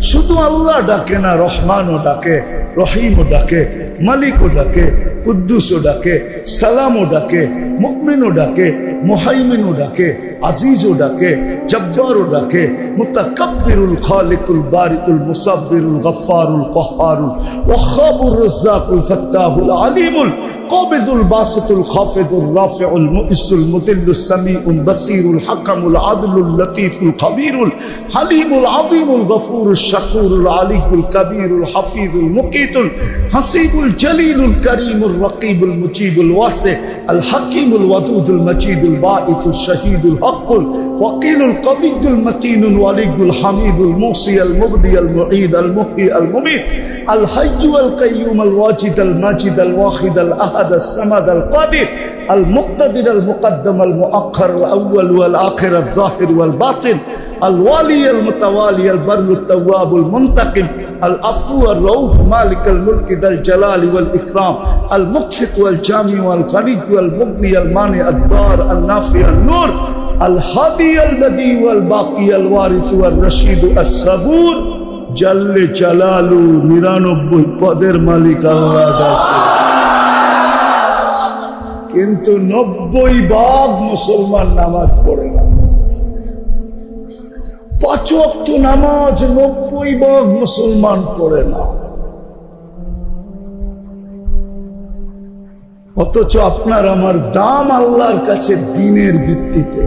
শুধু আল্লাহ ডাকে না, রহমানও ডাকে, রহিমও ডাকে, মালিকও ডাকে, কুদ্দুসও ডাকে, সালামও ডাকে, মুমিনও ডাকে, মুহাইমিনও ডাকে, আজিজও ডাকে, জব্বারও ডাকে, মুতাকাব্বিরুল খালিকুল বারিকুল মুসাব্বিরুল গফফারুল কহ্হারুল ওয়াহ্হাবুর রাজ্জাকুল ফাত্তাহুল আলিমুল কাবিদুল বাসিতুল খাফিদুর রাফিউল মুইসুল মুতিল্লুস সামিউল বাসীরুল হাকামুল আদলুল লতীফুল খবীরুল হালিমুল আযীমুল গফুরুশ শাকুরুল আলিকুল কবীরুল হাফিজুল মুকিতুল হাসিবুল জলিলুল করিমুল রকিবুল মুজিবুল ওয়াসি আল হাকিমুল ওয়াদুদুল মজিদুল বাঈতুল শহীদুল হকুল ওয়াকিলুল কবিয়ুল মতিনুল ওয়ালিগুল হামিদুল মুসি আল মুবদি আল মুঈদ আল মুহয়ি আল মুমীত আল হাইয়্যু আল কাইয়্যুম আল ওয়াজিদ আল মাজিদ আল ওয়াহিদ আল আহাদ আস সামাদ আল কাদির আল মুক্তাদির আল মুকদ্দম আল মুআক্খার আল আউয়াল ওয়াল আখির আল যাহির ওয়াল বাতিন আল ওয়ালি আল মুতাওয়ালি আল বাররুত তাওয়াবুল মুনতাকিম আল আফু আর রউফ মালিক আল মুলক যাল জালালি ওয়াল ইকরাম আল মুকসিত ওয়াল জামি ওয়াল গনি ওয়াল মুগনি আল মানি আদ দার আল নাফি আল নূর আল হাদি আল বদি ওয়াল বাকি আল ওয়ারিস ওয়াল রশিদ আস সাবুর জাল্লে জালালু 99 পদের মালিক আল্লাহ ডাকে। কিন্তু 90% মুসলমান নামাজ পড়ে না। 5 ওয়াক্ত নামাজ 90% মুসলমান পড়ে না। অথচ আপনার আমার দাম আল্লাহর কাছে দিনের ভিত্তিতে,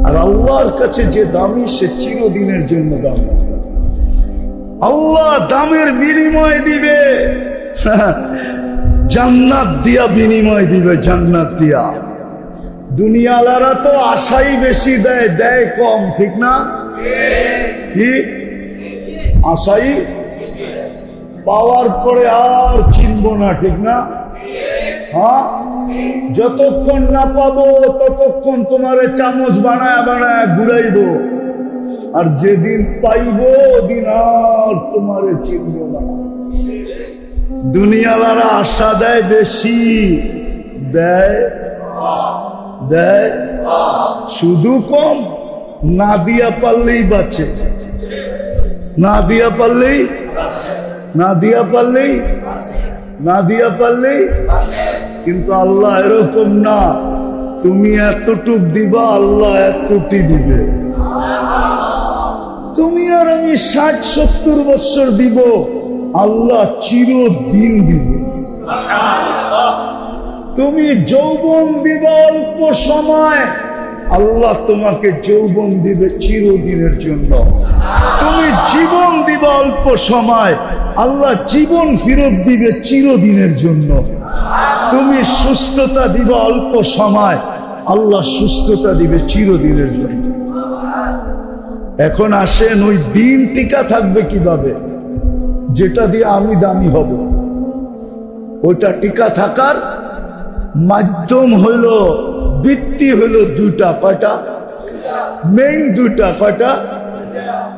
আর আল্লাহর কাছে যে দামি সে চিরদিনের জন্য দাম। আল্লাহ দামের বিনিময় দিবে, জান্নাত দিয়া বিনিময় দিবে, জান্নাত দিয়া। দুনিয়ালারা তো আশাই বেশি দেয়, দেয় কম, ঠিক না? কি আশাই পাওয়ার পরে আর চিনব না, ঠিক না? হ্যাঁ, যতক্ষণ না পাবো ততক্ষণ তোমারে চামচ বানায় বানায় ঘুরাইব, আর যেদিন পাইব ওদিন আর তোমারে চিনব না। দুনিয়ালারা আশা দেয় বেশি, দেয় দেয় শুধু কম। না দিয়া পারলেই বাঁচে, না দিয়া পারলেই, না দিয়া পারলেই, না দিয়া পারলেই। কিন্তু আল্লাহ এরকম না, তুমি এতটুক দিবা, আল্লাহ এতটি দিবে। তুমি আর আমি 60-70 বছর দিব, আল্লাহ চিরদিন দিবে। তুমি যৌবন দিবা অল্প সময়, আল্লাহ তোমাকে যৌবন দিবে চিরদিনের জন্য। তুমি জীবন দিবা অল্প সময়, আল্লাহ জীবন ফেরত দিবে চিরদিনের জন্য। তুমি সুস্থতা দিবা অল্প সময়, আল্লাহ সুস্থতা দিবে চিরদিনের জন্য। এখন আসেন, ওই দিন টিকা থাকবে কিভাবে? যেটা দিয়ে আমি দামি হব, ওইটা টিকা থাকার মাধ্যম হইল, ভিত্তি হইল দুটা। কয়টা? মেইন দুটা। কয়টা?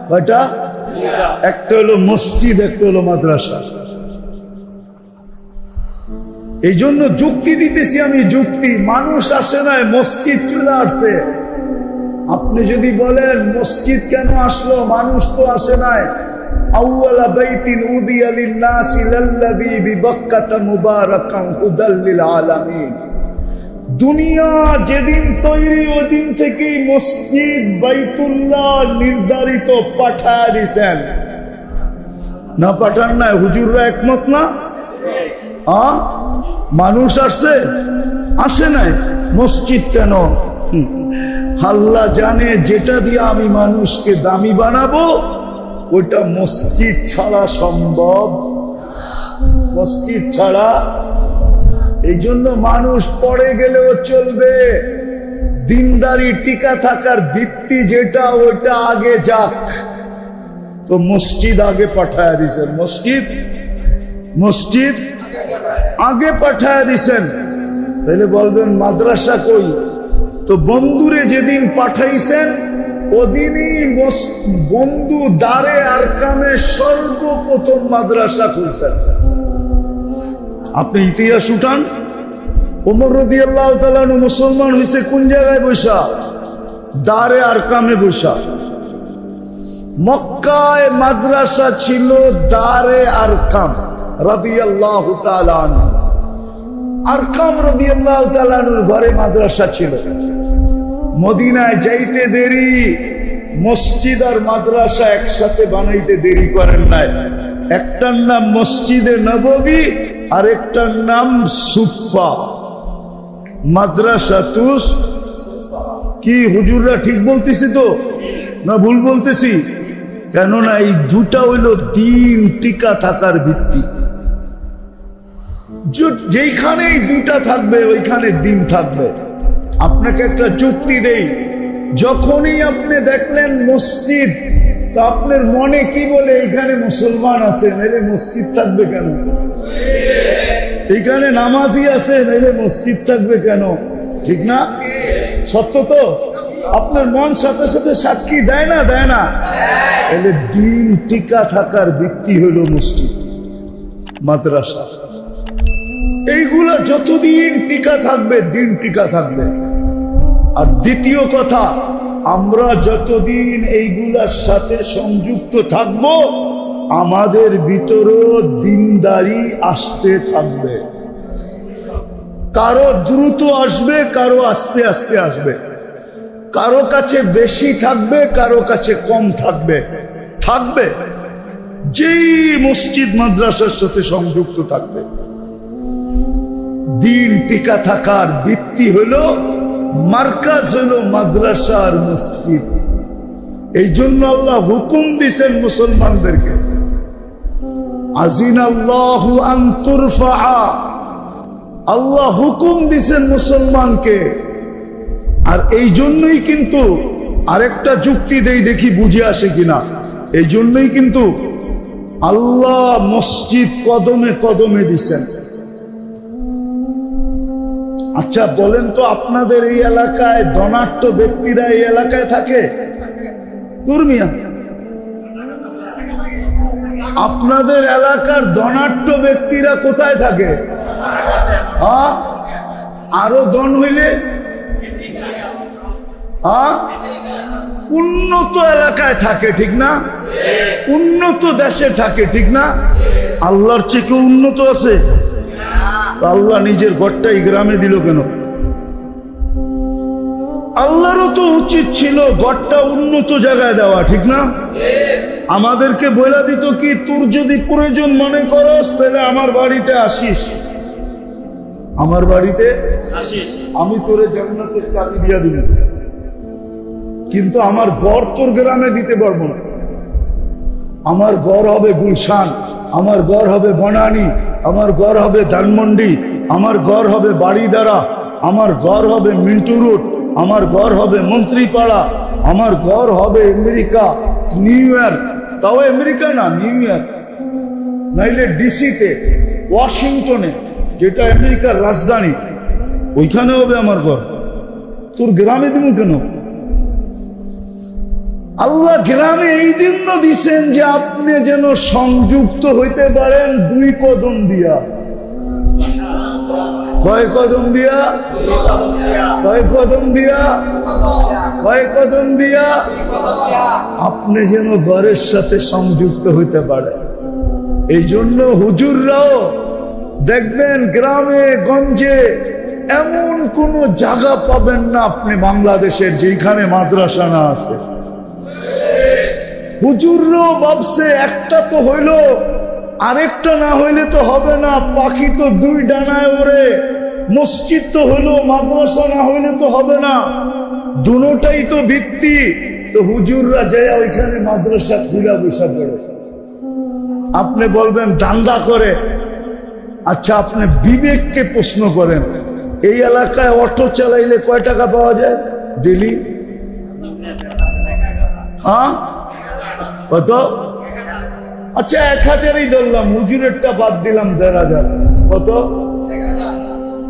কয়টা? একটা হলো মসজিদ, একটা হলো মাদ্রাসা। এই জন্য যুক্তি দিতেছি আমি, যুক্তি। মানুষ আসে নাই, মসজিদ চলে আসছে। আপনি যদি বলেন মসজিদ কেন আসলো, মানুষ তো আসে নাই। আউয়ালা বাইতিন উদিয়া লিন-নাসি লাল্লাযী বিবাক্কাতা মুবারাকান হুদাল লিল আলামিন। দুনিয়া যেদিন তৈরি ওদিন থেকেই মসজিদ বাইতুল্লাহ নির্ধারিত পাঠায় দিয়েছেন। না পাঠান নাই? হুজুররা একমত না? মানুষ আসছে? আসে নাই। মসজিদ কেন? আল্লাহ জানে যেটা দিয়ে আমি মানুষকে দামি বানাবো ওইটা মসজিদ ছাড়া সম্ভব। মসজিদ ছাড়া। এই জন্য মানুষ পড়ে গেলেও চলবে, দিনদারি টিকা থাকার ভিত্তি যেটা ওটা আগে যাক। তো মসজিদ আগে পাঠায় দিছেন, মসজিদ আগে পাঠায় দিছেন। তাহলে বলবেন মাদ্রাসা কই? তো বন্ধুরে যেদিন পাঠাইছেন ওদিনই বন্ধু দারে আরকামে সর্বপ্রথম মাদ্রাসা খুলছেন। আপনি ইতিহাস উঠান, ওমর রাদিয়াল্লাহু তাআলা আনহু মুসলমান হইছে কোন জায়গায় বসা? দারে আরকামে বসা। মক্কায় মাদ্রাসা ছিল দারে আরকাম রাদিয়াল্লাহু তাআলা আনহু। আরকাম রাদিয়াল্লাহু তাআলা আনহুর ঘরে মাদ্রাসা ছিল। মদিনায় যাইতে দেরি, মসজিদ আর মাদ্রাসা একসাথে বানাইতে দেরি করেন নাই। একটার নাম মসজিদে নববী আর একটার নাম সুফা, মাদ্রাসাতুস। কি হুজুররা ঠিক বলতেছি তো না ভুল বলতেছি? কেননা এই দুটা হইল দিন টিকা থাকার ভিত্তি। যেখানে এই দুটা থাকবে ওইখানে দিন থাকবে। আপনাকে একটা যুক্তি দেই, যখনই আপনি দেখলেন মসজিদ, তো আপনার মনে কি বলে? এখানে মুসলমান আছে, নাইলে মসজিদ থাকবে কেন? এখানে নামাজি আছে, নাইলে মসজিদ থাকবে কেন? ঠিক না? সত্য তো? আপনার মন সাথে সাথে সাক্ষী দেয় না? দেয় না? তাহলে দিন টিকা থাকার ভিত্তি হইল মসজিদ, মাদ্রাসা। এইগুলা যতদিন টিকা থাকবে দিন টিকা থাকবে। আর দ্বিতীয় কথা, আমরা যতদিন এইগুলার সাথে সংযুক্ত থাকব আমাদের ভিতরও দিনদারি আসতে থাকবে। কারো দ্রুত আসবে, কারো আস্তে আস্তে আসবে, কারো কাছে বেশি থাকবে, কারো কাছে কম থাকবে। থাকবে যেই মসজিদ মাদ্রাসার সাথে সংযুক্ত থাকবে। দিন টিকা থাকার ভিত্তি হলো, মার্কাজ হলো মাদ্রাসা আর মসজিদ। এই জন্য আল্লাহ হুকুম দিছেন মুসলমানদেরকে, আজিনাল্লাহু আন তুরফা, আল্লাহ হুকুম দিছেন মুসলমানকে। আর এই জন্যই কিন্তু আরেকটা যুক্তি দেই, দেখি বুঝে আসে কিনা। এই জন্যই কিন্তু আল্লাহ মসজিদ কদমে কদমে দিছেন। আচ্ছা বলেন তো, আপনাদের এই এলাকায় ধনাঢ্য ব্যক্তিরা এই এলাকায় থাকে? কুরমিয়া, আপনাদের এলাকার ধনাঢ্য ব্যক্তিরা কোথায় থাকে? হ্যাঁ, আরো ধন হইলে উন্নত এলাকায় থাকে, ঠিক না? উন্নত দেশে থাকে, ঠিক না? আল্লাহর চেয়ে কেউ উন্নত আছে? আল্লাহ নিজের ঘরটাই গ্রামে দিল কেন? আল্লাহরও তো উচিত ছিল ঘরটা উন্নত জায়গায় দেওয়া, ঠিক না? আমাদেরকে বলে দিত কি, তোর যদি প্রয়োজন মনে করস তাহলে আমার বাড়িতে আসিস, আমার বাড়িতে আসিস, আমি তোরে জান্নাতের চাবি দিয়া দিব। কিন্তু আমার ঘর তোর গ্রামে দিতে পারবো না। আমার ঘর হবে গুলশান, আমার ঘর হবে বনানী, আমার ঘর হবে ধানমন্ডি, আমার ঘর হবে বাড়িদারা, আমার ঘর হবে মিন্টু রোড, আমার ঘর হবে মন্ত্রীপাড়া, আমার ঘর হবে আমেরিকা, নিউ ইয়র্ক। তাও আমেরিকা না, নিউ ইয়র্ক, নাইলে ডিসিতে, ওয়াশিংটনে, যেটা আমেরিকার রাজধানী, ওইখানে হবে আমার ঘর। তোর গ্রামে দিব কেন? আল্লাহ গ্রামে এই জন্য দিচ্ছেন যে আপনি যেন সংযুক্ত হইতে পারেন দুই কদম দিয়া। কয় কদম দিয়া? কয় কদম দিয়া? কয় কদম দিয়া? আপনি যেন ঘরের সাথে সংযুক্ত হইতে পারেন। এই জন্য হুজুররাও দেখবেন গ্রামে গঞ্জে এমন কোন জায়গা পাবেন না আপনি বাংলাদেশের যেখানে মাদ্রাসা না আছে। হুজুররাও ভাবছে একটা তো হইল, আরেকটা না হইলে তো হবে না, পাখি তো দুই ডানায় ওড়ে, মসজিদ তো হইলো, মাদ্রাসা না হইলে তো হবে না, দুটোটাই তো ভিত্তি। তো হুজুররা যায় ওইখানে মাদ্রাসা খুলে বসা করে। আপনি বলবেন দান্দা করে, আচ্ছা, আপনি বিবেককে প্রশ্ন করেন, এই এলাকায় অটো চালাইলে কয় টাকা পাওয়া যায় ডেলি? হ্যাঁ, কত? আচ্ছা, 1000ই ধরলাম, হুজুরেরটা বাদ দিলাম 1500, কত?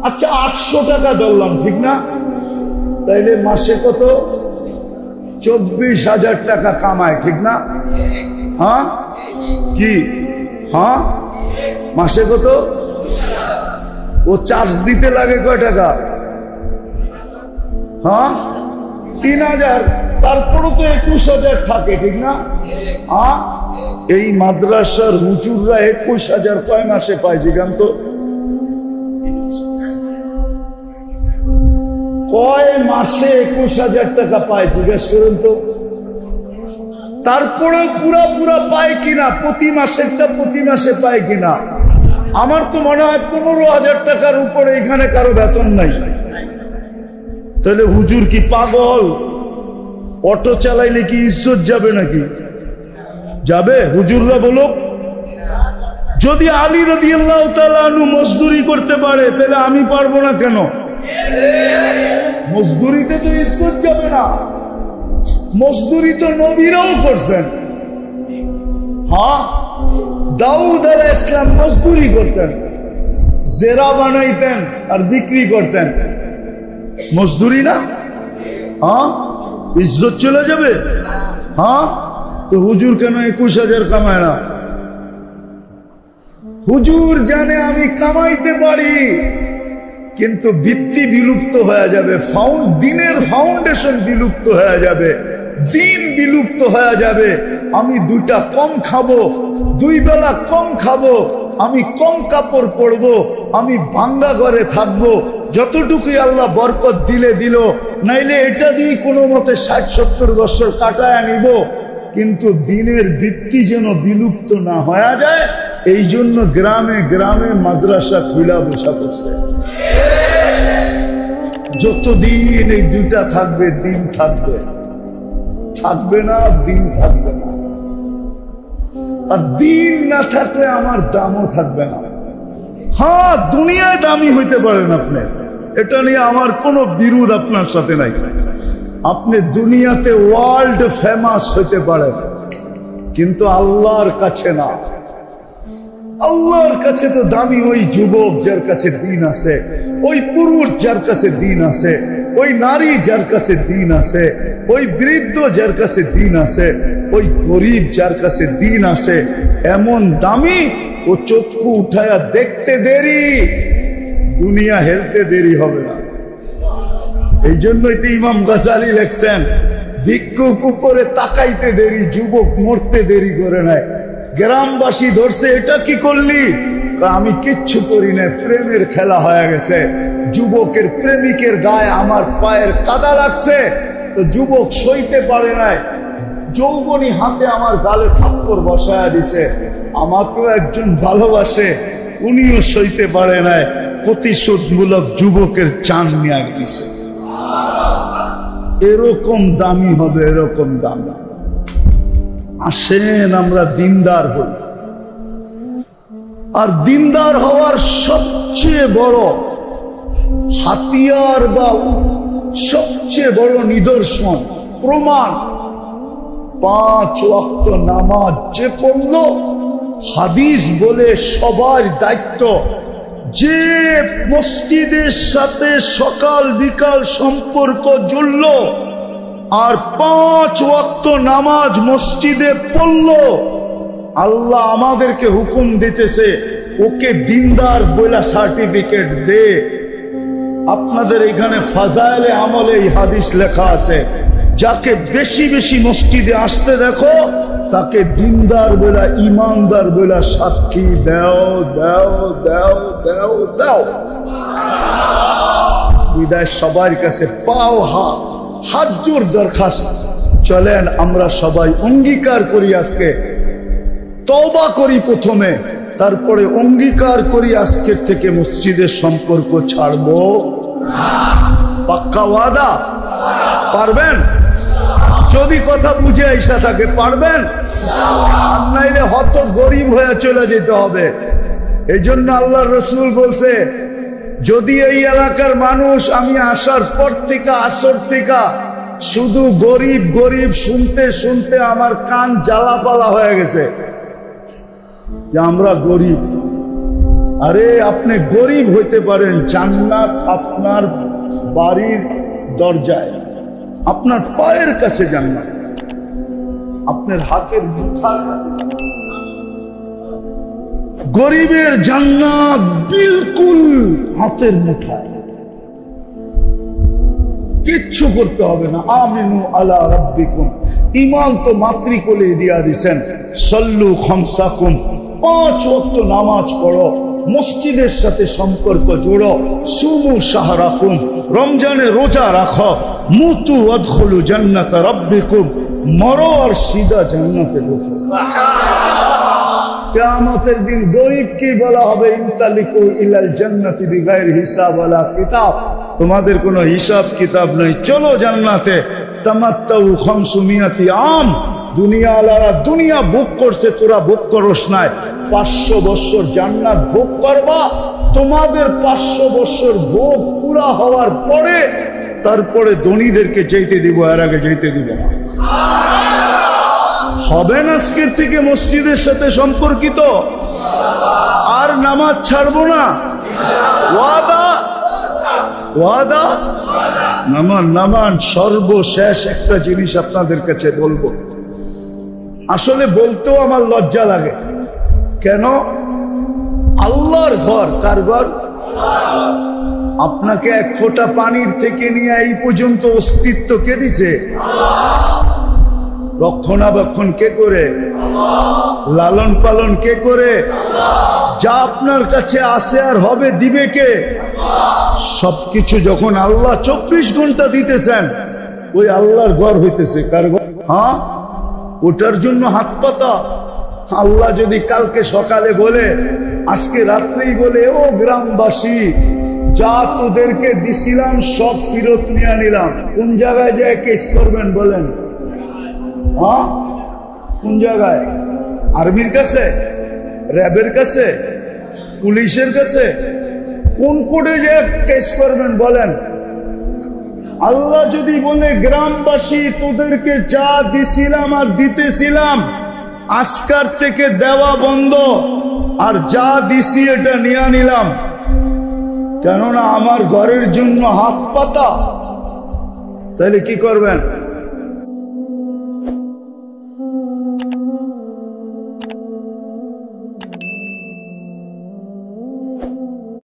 আচ্ছা, 800 টাকা ধরলাম, ঠিক না? তাইলে মাসে কত? 24,000 টাকা কামায়, ঠিক না? হ্যাঁ কি? হ্যাঁ, মাসে কত? ও চার্জ দিতে লাগে কয় টাকা? হ্যাঁ, 3000। তারপরে তো 21,000 থাকে, ঠিক না? হ্যাঁ, এই মাদ্রাসার হুজুররা 21,000 কয় মাসে পায়? জিজ্ঞান তো, কয় মাসে 21,000 টাকা পায়? জিজ্ঞাসা করুন তো। তারপরেও পুরা পায় কিনা? প্রতি মাসেরটা প্রতি মাসে পায় কিনা? আমার তো মনে হয় 15,000 টাকার উপরে এখানে কারো বেতন নাই। তাহলে হুজুর কি পাগল? অটো চালাইলে কি ইজ্জত যাবে নাকি? যাবে? হুজুররা বলো, যদি আলী রাদিয়াল্লাহু তাআলা আনহু মজদুরি করতে পারে, তাহলে আমি পারবো না কেন? মজদুরিতে তো ইজ্জত যাবে না। মজদুরি তো নবীরাও করছেন। হ্যাঁ, দাউদ আলাইহিস সালাম মজদুরি করতেন, জেরা বানাইতেন আর বিক্রি করতেন, মজদুরি না? হ্যাঁ, ইজ্জত চলে যাবে? হ্যাঁ, তো হুজুর কেন 21,000 কামায় না? হুজুর জানে আমি কামাইতে পারি, কিন্তু ভিত্তি বিলুপ্ত হয়ে যাবে, দিনের ফাউন্ডেশন বিলুপ্ত হয়ে যাবে, দিন বিলুপ্ত হয়ে যাবে। আমি 2টা কম খাবো, 2 বেলা কম খাবো, আমি কম কাপড় পরবো, আমি ভাঙ্গা ঘরে থাকবো, যতটুকুই আল্লাহ বরকত দিলে দিল, নাইলে এটা দিয়ে কোনো মতে 60-70 বছর কাটায় নিব, কিন্তু দিনের ভিত্তি যেন বিলুপ্ত না হয়ে যায়, এই জন্য গ্রামে গ্রামে মাদ্রাসা খুলা বসা করছে। যতদিন এই 2টা থাকবে, দিন থাকবে, থাকবে না দিন থাকবে না। আর দিন না থাকলে আমার দামও থাকবে না। হ্যাঁ, দুনিয়ায় দামি হইতে পারেন আপনি, এটা নিয়ে আমার কোনো বিরোধ আপনার সাথে নাই। আপনি দুনিয়াতে ওয়ার্ল্ড ফেমাস হইতে পারেন, কিন্তু আল্লাহর কাছে না। আল্লাহর কাছে তো দামি ওই যুবক যার কাছে দিন আছে, ওই পুরুষ যার কাছে দিন আছে, ওই নারী যার কাছে দিন আছে, ওই বৃদ্ধ যার কাছে দিন আছে, ওই গরিব যার কাছে দিন আছে। এমন দামি, ও চক্ষু উঠায়া দেখতে দেরি, দুনিয়া হেলতে দেরি হবে না। এই জন্যই তো ইমাম গাজালি লেখছেন, ভিক্ষুক উপরে তাকাইতে দেরি, যুবক মরতে দেরি করে নাই। গ্রামবাসী ধরছে, এটা কি করলি? আমি কিচ্ছু করি না, প্রেমের খেলা হয়ে গেছে। যুবকের প্রেমিকের গায়ে আমার পায়ের কাদা লাগছে, তো যুবক সইতে পারে নাই, যৌবনী হাতে আমার গালে থাপ্পড় বসায়া দিছে। আমাকেও একজন ভালোবাসে, উনিও সইতে পারে নাই, প্রতিশোধমূলক যুবকের জান নিয়ে দিছে। এরকম দামি হবে, এরকম দামি। আসেন আমরা দিনদার হই। আর দিনদার হওয়ার সবচেয়ে বড় হাতিয়ার বা সবচেয়ে বড় নিদর্শন, প্রমাণ, 5 ওয়াক্ত নামাজ যে পড়ল, হাদিস বলে সবার দায়িত্ব, যে মসজিদের সাথে সকাল বিকাল সম্পর্ক জুড়ল আর 5 ওয়াক্ত নামাজ মসজিদে পড়ল, আল্লাহ আমাদেরকে হুকুম দিতেছে, ওকে দিনদার বলে সার্টিফিকেট দে। আপনাদের এখানে ফাজাইলে আমলে এই হাদিস লেখা আছে, যাকে বেশি বেশি মসজিদে আসতে দেখো, তাকে দিনদার বলে, ইমানদার বলে সাক্ষী দাও দাও দাও দাও দাও। বিদায় সবার কাছে পাও হাত জোর দরখাস্ত, চলেন আমরা সবাই অঙ্গীকার করি, আজকে তওবা করি প্রথমে, তারপরে অঙ্গীকার করি আজকের থেকে মসজিদের সম্পর্ক ছাড়বো। পাক্কা ওয়াদা? পারবেন? যদি কথা বুঝে আইসা থাকে পারবেন, আর নাইলে হত গরিব হয়ে চলে যেতে হবে। এই জন্য আল্লাহর রাসূল বলছে, যদি এই এলাকার মানুষ আমি আসার পর থেকে আসর থেকে শুধু গরিব গরিব শুনতে শুনতে আমার কান জ্বালাপালা হয়ে গেছে যে আমরা গরিব। আরে আপনি গরিব হইতে পারেন, জান্নাত আপনার বাড়ির দরজায়, আপনার পায়ের কাছে জান্নাত, আপনার হাতের মুঠার কাছে। গরিবের জান্নাত বিলকুল হাতের মুঠায়, কিচ্ছু করতে হবে না। আমিনু আলা রাব্বিকুম, ঈমান তো মাতৃকোলে দিয়া দিবেন। সাল্লু খামসাকুম, 5 ওয়াক্ত নামাজ পড়ো, মসজিদের সাথে সম্পর্ক জোড়ো। সুমু শাহরাকুম, রমজানে রোজা রাখো। মুতু ওয়াদখুলু জান্নাত রাব্বিকুম, মরো আর সিধা জান্নাতে ঢুকো। কিয়ামতের দিন গরিবকে বলা হবে ইনতালিকু ইলাল জান্নাতি বিগাইরি হিসাব ওয়ালা কিতাব, তোমাদের কোনো হিসাব কিতাব নাই, চলো জান্নাতে। তামাত্তাউ 500 আম, দুনিয়া আলারা দুনিয়া ভোগ করছে, তোরা ভোগ করস নাই। 500 বছর জান্নাত ভোগ করবা। তোমাদের 500 বছর ভোগ পুরা হওয়ার পরে তারপরে ধনীদেরকে যেতে দিব, এর আগে যেতে দিব না। হবেন আজকের থেকে মসজিদের সাথে সম্পর্কিত, আর নামাজ ছাড়বো না। ওয়াদা ওয়াদা, নামান নামান। সর্বশেষ একটা জিনিস আপনাদের কাছে বলবো, আসলে বলতেও আমার লজ্জা লাগে। কেন? আল্লাহর ঘর, কার ঘর? আপনাকে এক ফোঁটা পানির থেকে নিয়ে এই পর্যন্ত অস্তিত্ব কে দিছে? রক্ষণাবেক্ষণ কে করে? লালন পালন কে করে? যা আপনার কাছে আসে আর হবে দিবে কে? সবকিছু যখন আল্লাহ 24 ঘন্টা দিতেছেন, ওই আল্লাহর ঘর হইতেছে কার ঘর? হ্যাঁ, ওটার জন্য হাত পাতা। আল্লাহ যদি কালকে সকালে বলে, আজকে রাত্রেই বলে, ও গ্রামবাসী, যা তোদেরকে দিছিলাম সব ফিরত নিয়ে নিলাম, কোন জায়গায় যায় কেস করবেন বলেন? হ্যাঁ, কোন জায়গায়? আর্মির কাছে, র্যাবের কাছে, পুলিশের কাছে? কোন কোর্টে যে কেস করবেন বলেন? আল্লাহ যদি বলে, গ্রামবাসী তোদেরকে যা দিছিলাম আর দিতেছিলাম আজকার থেকে দেওয়া বন্ধ, আর যা দিছি এটা নিয়ে নিলাম, কেননা আমার ঘরের জন্য হাত পাতা, তাহলে কি করবেন?